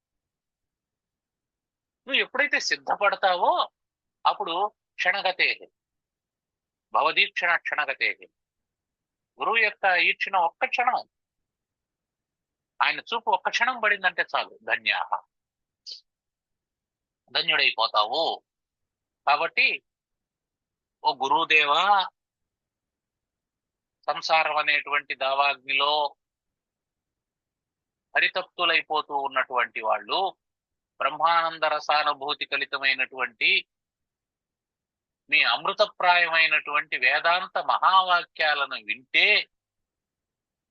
నువ్వు ఎప్పుడైతే సిద్ధపడతావో అప్పుడు క్షణగతే భవదీక్షణ క్షణగతే, గురువు యొక్క ఈక్షణ ఒక్క క్షణం, ఆయన చూపు ఒక్క క్షణం పడిందంటే చాలు, ధన్యుడైపోతావు. కాబట్టి ఓ గురుదేవా, సంసారం అనేటువంటి దావాగ్నిలో పరితప్తులైపోతూ ఉన్నటువంటి వాళ్ళు బ్రహ్మానంద రసానుభూతి కలితమైనటువంటి మీ అమృతప్రాయమైనటువంటి వేదాంత మహావాక్యాలను వింటే,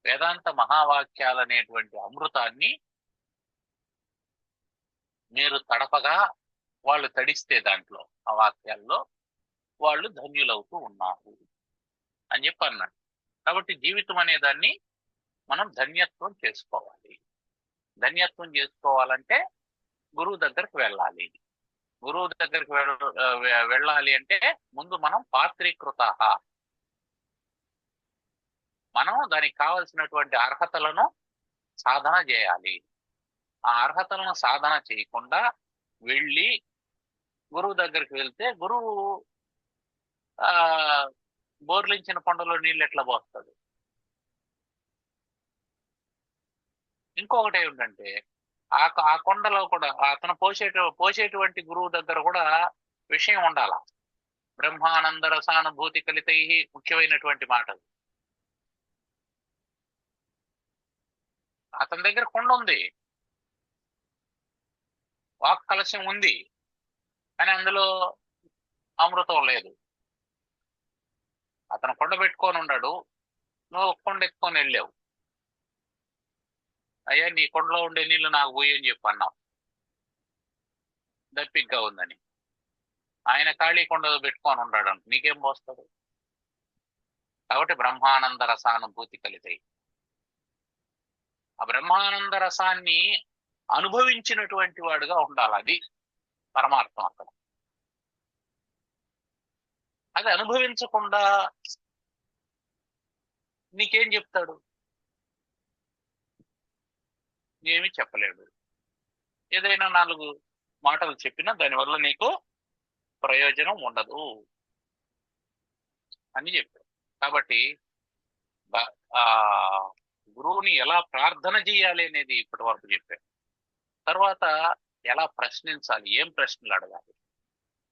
వేదాంత మహావాక్యాలనేటువంటి అమృతాన్ని మీరు తడపగా వాళ్ళు తడిస్తే దాంట్లో ఆ వాక్యాల్లో వాళ్ళు ధన్యులవుతూ ఉన్నారు అని చెప్పి అన్నాడు. కాబట్టి జీవితం అనే దాన్ని మనం ధన్యత్వం చేసుకోవాలి. ధన్యత్వం చేసుకోవాలంటే గురువు దగ్గరికి వెళ్ళాలి. గురువు దగ్గరికి వెళ్ళాలి అంటే ముందు మనం పాత్రీకృత, మనం దానికి కావలసినటువంటి అర్హతలను సాధన చేయాలి. ఆ అర్హతలను సాధన చేయకుండా వెళ్ళి గురువు దగ్గరికి వెళ్తే గురువు బోర్లించిన కొండలో నీళ్ళు ఎట్లా పోస్తాడు? ఇంకొకటి ఏమిటంటే ఆ కొండలో కూడా అతను పోసేటువంటి గురువు దగ్గర కూడా విషయం ఉండాల. బ్రహ్మానంద రసానుభూతి కలితై ముఖ్యమైనటువంటి మాటలు. అతని దగ్గర కొండ ఉంది, వాక్ కలశం ఉంది, కానీ అందులో అమృతం లేదు. అతను కొండ పెట్టుకొని ఉన్నాడు, నువ్వు కొండ ఎత్తుకొని వెళ్ళావు. అయ్యా నీ కొండలో ఉండే నీళ్లు నాకు పోయి అని చెప్పి అన్నావు, దప్పిగ్గా ఉందని. ఆయన ఖాళీ కొండ పెట్టుకొని ఉన్నాడు, నీకేం పోస్తాడు? కాబట్టి బ్రహ్మానంద రసానుభూతి కలితాయి. ఆ బ్రహ్మానంద రసాన్ని అనుభవించినటువంటి వాడుగా ఉండాలి. అది పరమార్థం అక్కడ. అది అనుభవించకుండా నీకేం చెప్తాడు? ఏమీ చెప్పలేడు. ఏదైనా 4 మాటలు చెప్పినా దానివల్ల నీకు ప్రయోజనం ఉండదు అని చెప్పాడు. కాబట్టి గురువుని ఎలా ప్రార్థన చేయాలి అనేది ఇప్పటి వరకు చెప్పాడు. తర్వాత ఎలా ప్రశ్నించాలి, ఏం ప్రశ్నలు అడగాలి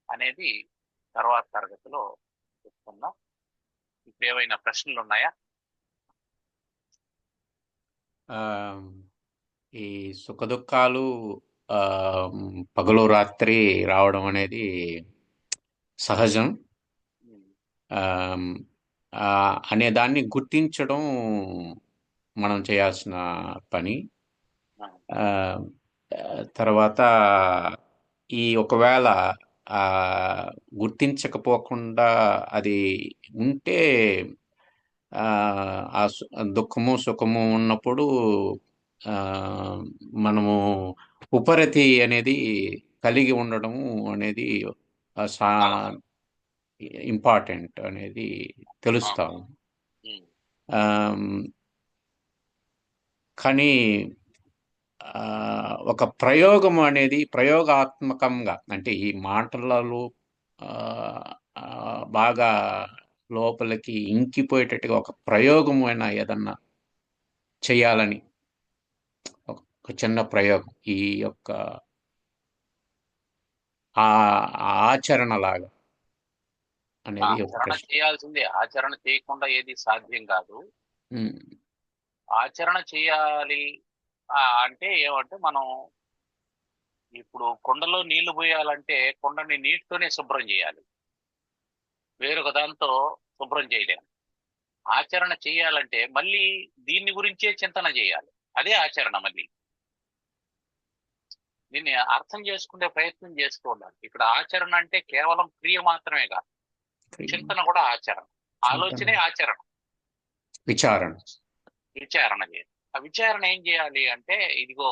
అనేది తర్వాత తరగతిలో చెప్పుకుందాం. ఇప్పుడు ఏమైనా ప్రశ్నలు ఉన్నాయా? ఈ సుఖదుఖాలు పగలు రాత్రి రావడం అనేది సహజం అనే దాన్ని గుర్తించడం మనం చేయాల్సిన పని. తర్వాత ఈ ఒకవేళ ఆ, గుర్తించకపోకుండా అది ఉంటే ఆ దుఃఖము సుఖము ఉన్నప్పుడు ఆ, మనము ఉపరతి అనేది కలిగి ఉండడము అనేది చాలా ఇంపార్టెంట్ అనేది ఆ, తెలుస్తాం. ఉమ్, ఆమ్, కానీ ఆ, ఒక ప్రయోగం అనేది ప్రయోగాత్మకంగా అంటే ఈ మాటలలో ఆ, ఆ, బాగా లోపలికి ఇంకిపోయేటట్టుగా ఒక ప్రయోగమైన ఏదన్నా చేయాలని ఒక చిన్న ప్రయోగం ఈ యొక్క ఆ ఆ ఆచరణ లాగా అనేది ఒక ఆచరణ ప్రశ్న. చేయాల్సిందే. ఆచరణ చేయకుండా ఏది సాధ్యం కాదు. ఉమ్, ఆచరణ చేయాలి అంటే ఏమంటే మనం ఇప్పుడు కుండలో నీళ్లు పోయాలంటే కుండని నీటితోనే శుభ్రం చేయాలి, వేరొక దాంతో శుభ్రం చేయలేము. ఆచరణ చేయాలంటే మళ్ళీ దీన్ని గురించే చింతన చేయాలి, అదే ఆచరణ. మళ్ళీ దీన్ని అర్థం చేసుకునే ప్రయత్నం చేస్తూ ఉండాలి. ఇక్కడ ఆచరణ అంటే కేవలం క్రియ మాత్రమే కాదు, చింతన కూడా ఆచరణ. ఆలోచనే ఆచరణ. విచారణ. విచారణ చేయాలి. ఆ విచారణ ఏం చేయాలి అంటే, ఇదిగో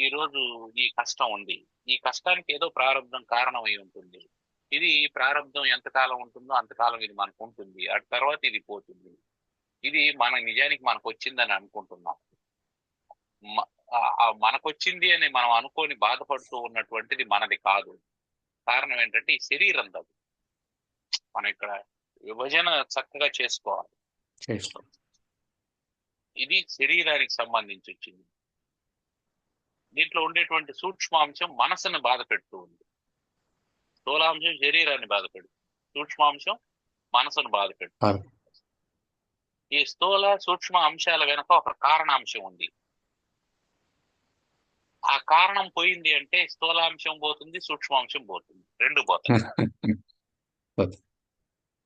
ఈ రోజు ఈ కష్టం ఉంది, ఈ కష్టానికి ఏదో ప్రారంభం కారణం అయి ఉంటుంది. ఇది ప్రారంభం ఎంతకాలం ఉంటుందో అంతకాలం ఇది మనకు ఉంటుంది, ఆ తర్వాత ఇది పోతుంది. ఇది నిజానికి మనకు వచ్చిందని అనుకుంటున్నాం. మనకొచ్చింది అని మనం అనుకొని బాధపడుతూ ఉన్నటువంటిది మనది కాదు. కారణం ఏంటంటే ఈ శరీరం అది. మనం ఇక్కడ విభజన చక్కగా చేసుకోవాలి. చేసుకో. ఇది శరీరానికి సంబంధించి వచ్చింది. దీంట్లో ఉండేటువంటి సూక్ష్మాంశం మనసును బాధ పెడుతూ ఉంది. స్థూలాంశం శరీరాన్ని బాధ పెడుతుంది, సూక్ష్మాంశం మనసును బాధ పెడుతుంది. ఈ స్థూల సూక్ష్మ అంశాల వెనుక ఒక కారణాంశం ఉంది. ఆ కారణం పోయింది అంటే స్థూలాంశం పోతుంది, సూక్ష్మాంశం పోతుంది, రెండు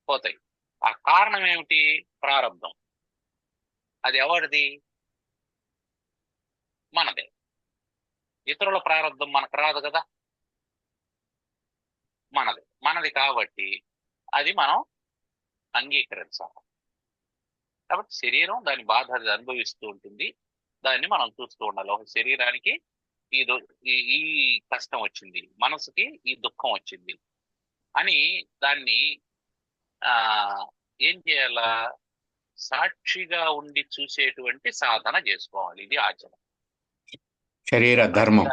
పోతాయి. ఆ కారణం ఏమిటి? ప్రారంధం. అది ఎవరిది? మనదే. ఇతరుల ప్రారంధం మనకు రాదు కదా, మనది కాబట్టి అది మనం అంగీకరించాలి. కాబట్టి శరీరం దాని బాధ అనుభవిస్తూ ఉంటుంది, దాన్ని మనం చూస్తూ ఉండాలి. ఒక శరీరానికి ఈ కష్టం వచ్చింది, మనసుకి ఈ దుఃఖం వచ్చింది అని దాన్ని ఏం చేయాలా? సాక్షిగా ఉండి చూసేటువంటి సాధన చేసుకోవాలి. ఇది ఆచరణ. శరీర ధర్మం.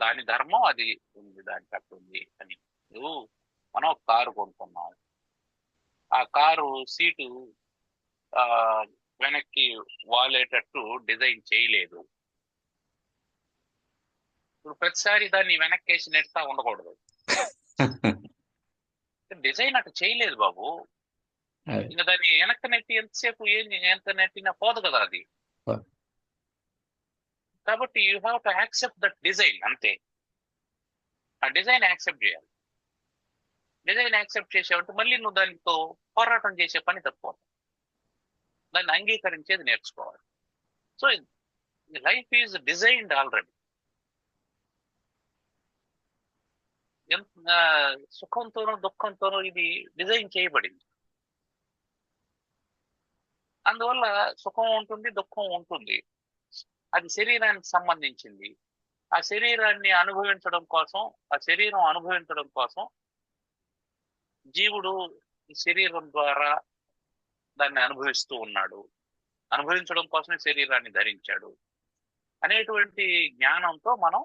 దాని ధర్మం అది ఉంది, దానికి అట్టు ఉంది అని. మనం ఒక కారు కొనుక్కున్నాం, ఆ కారు సీటు వెనక్కి వాలేటట్టు డిజైన్ చేయలేదు. ఇప్పుడు ప్రతిసారి దాన్ని వెనక్కి వేసి నెడతా ఉండకూడదు. డిజైన్ అటు చేయలేదు బాబు, ఇంకా దాన్ని వెనక్కి నెట్టి ఎంతసేపు ఎంత నెట్టినా పోదు కదా అది. కాబట్టి you have to accept that design, అంతే. ఆ డిజైన్ యాక్సెప్ట్ చేయాలి. డిజైన్ యాక్సెప్ట్ చేసావంటే మళ్ళీ నువ్వు దానితో పోరాటం చేసే పని తక్కువ, దాన్ని అంగీకరించేది నేర్చుకోవాలి. So life is designed already. సుఖంతోనో దుఃఖంతోనో ఇది డిజైన్ చేయబడింది. అందువల్ల సుఖం ఉంటుంది, దుఃఖం ఉంటుంది. అది శరీరానికి సంబంధించింది. ఆ శరీరాన్ని అనుభవించడం కోసం, ఆ శరీరం అనుభవించడం కోసం జీవుడు ఈ శరీరం ద్వారా దాన్ని అనుభవిస్తూ ఉన్నాడు. అనుభవించడం కోసమే శరీరాన్ని ధరించాడు అనేటువంటి జ్ఞానంతో మనం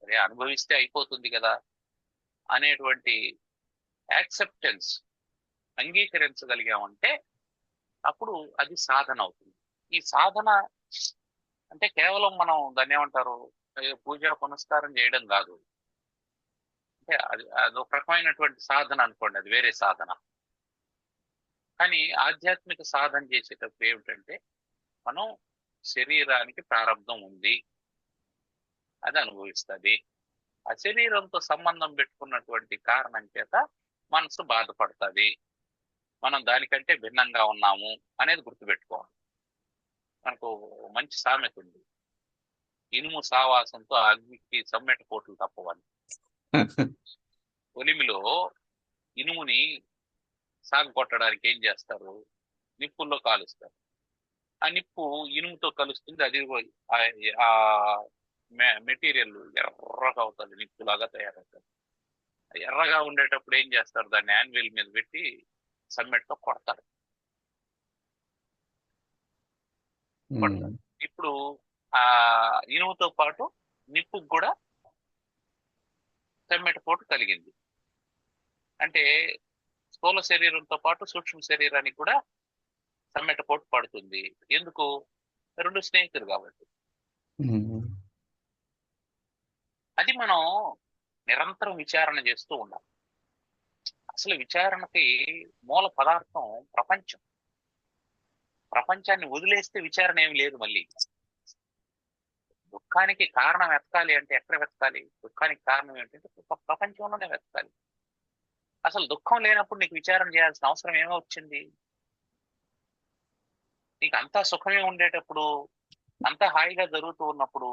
అరే అనుభవిస్తే అయిపోతుంది కదా అనేటువంటి యాక్సెప్టెన్స్, అంగీకరించగలిగామంటే అప్పుడు అది సాధన అవుతుంది. ఈ సాధన అంటే కేవలం మనం దాన్ని ఏమంటారు, పూజ పునస్కారం చేయడం కాదు. అంటే అదొక రకమైనటువంటి సాధన అనుకోండి, అది వేరే సాధన. కానీ ఆధ్యాత్మిక సాధన చేసేటప్పుడు ఏమిటంటే మనం శరీరానికి ప్రారంధం ఉంది, అది అనుభవిస్తుంది. ఆ శరీరంతో సంబంధం పెట్టుకున్నటువంటి కారణం చేత మనసు బాధపడుతుంది. మనం దానికంటే భిన్నంగా ఉన్నాము అనేది గుర్తుపెట్టుకోవాలి. మనకు మంచి సామెత ఉంది, ఇనుము సావాసంతో ఆ అగ్నికి సమ్మెట పోట్లు తప్పవని. ఒలిమిలో ఇనుముని సాగు కొట్టడానికి ఏం చేస్తారు? నిప్పుల్లో కాలుస్తారు. ఆ నిప్పు ఇనుముతో కలుస్తుంది, అది ఆ మెటీరియల్ ఎర్రగా అవుతుంది, నిప్పులాగా తయారవుతుంది. ఎర్రగా ఉండేటప్పుడు ఏం చేస్తారు? దాన్ని యాన్విల్ మీద పెట్టి సమ్మెట్తో కొడతారు. ఇప్పుడు ఆ ఇనుముతో పాటు నిప్పుకు కూడా సమ్మెట పోటు కలిగింది. అంటే స్థూల శరీరంతో పాటు సూక్ష్మ శరీరానికి కూడా సమ్మెట పోటు పడుతుంది. ఎందుకు? రెండు స్నేహితులు కాబట్టి. అది మనం నిరంతరం విచారణ చేస్తూ ఉండాలి. అసలు విచారణకి మూల పదార్థం ప్రపంచం. ప్రపంచాన్ని వదిలేస్తే విచారణ ఏమి లేదు. మళ్ళీ దుఃఖానికి కారణం వెతకాలి అంటే ఎక్కడ వెతకాలి? దుఃఖానికి కారణం ఏంటంటే ప్రపంచంలోనే వెతకాలి. అసలు దుఃఖం లేనప్పుడు నీకు విచారణ చేయాల్సిన అవసరం ఏమొచ్చింది? నీకు అంతా సుఖమే ఉండేటప్పుడు, అంతా హాయిగా జరుగుతూ ఉన్నప్పుడు,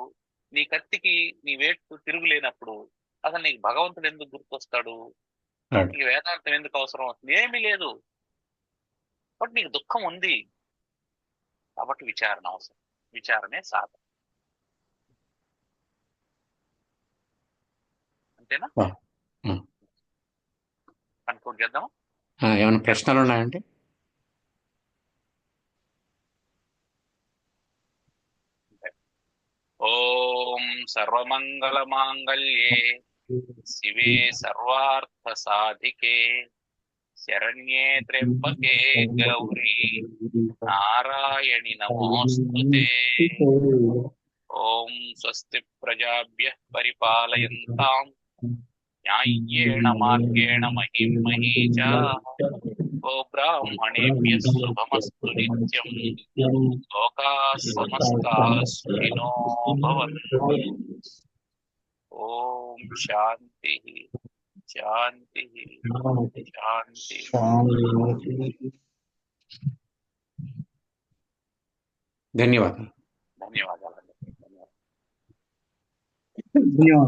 నీ కత్తికి నీ వేటు తిరుగులేనప్పుడు అసలు నీకు భగవంతుడు ఎందుకు గుర్తొస్తాడు? నీకు వేదాంతం ఎందుకు అవసరం అవుతుంది? ఏమీ లేదు. బట్ నీకు దుఃఖం ఉంది కాబట్టి విచారణ అవసరం. విచారణే సాధన. అంతేనా? కన్క్లూడ్ చేద్దాం. ఏమైనా ప్రశ్నలు ఉన్నాయండి? ఓం సర్వమంగళ మాంగళ్యే శివే సర్వార్థ సాధికే శరణ్యే త్ర్యంబకే గౌరీ నారాయణి నమోస్తుతే. ఓం స్వస్తి ప్రజాభ్యః పరిపాలయంతాం న్యాయ్యేణ మార్గేణ మహిం మహీజా. ఓ బ్రాహ్మణేభ్యః శుభమస్తు నిత్యం. లోకాః సమస్తాః సుఖినో భవంతు. ఓం శాంతి శాంతి శాంతి. ధన్యవాదాలు. ధన్యవాదాలండి. ధన్యవాదాలు.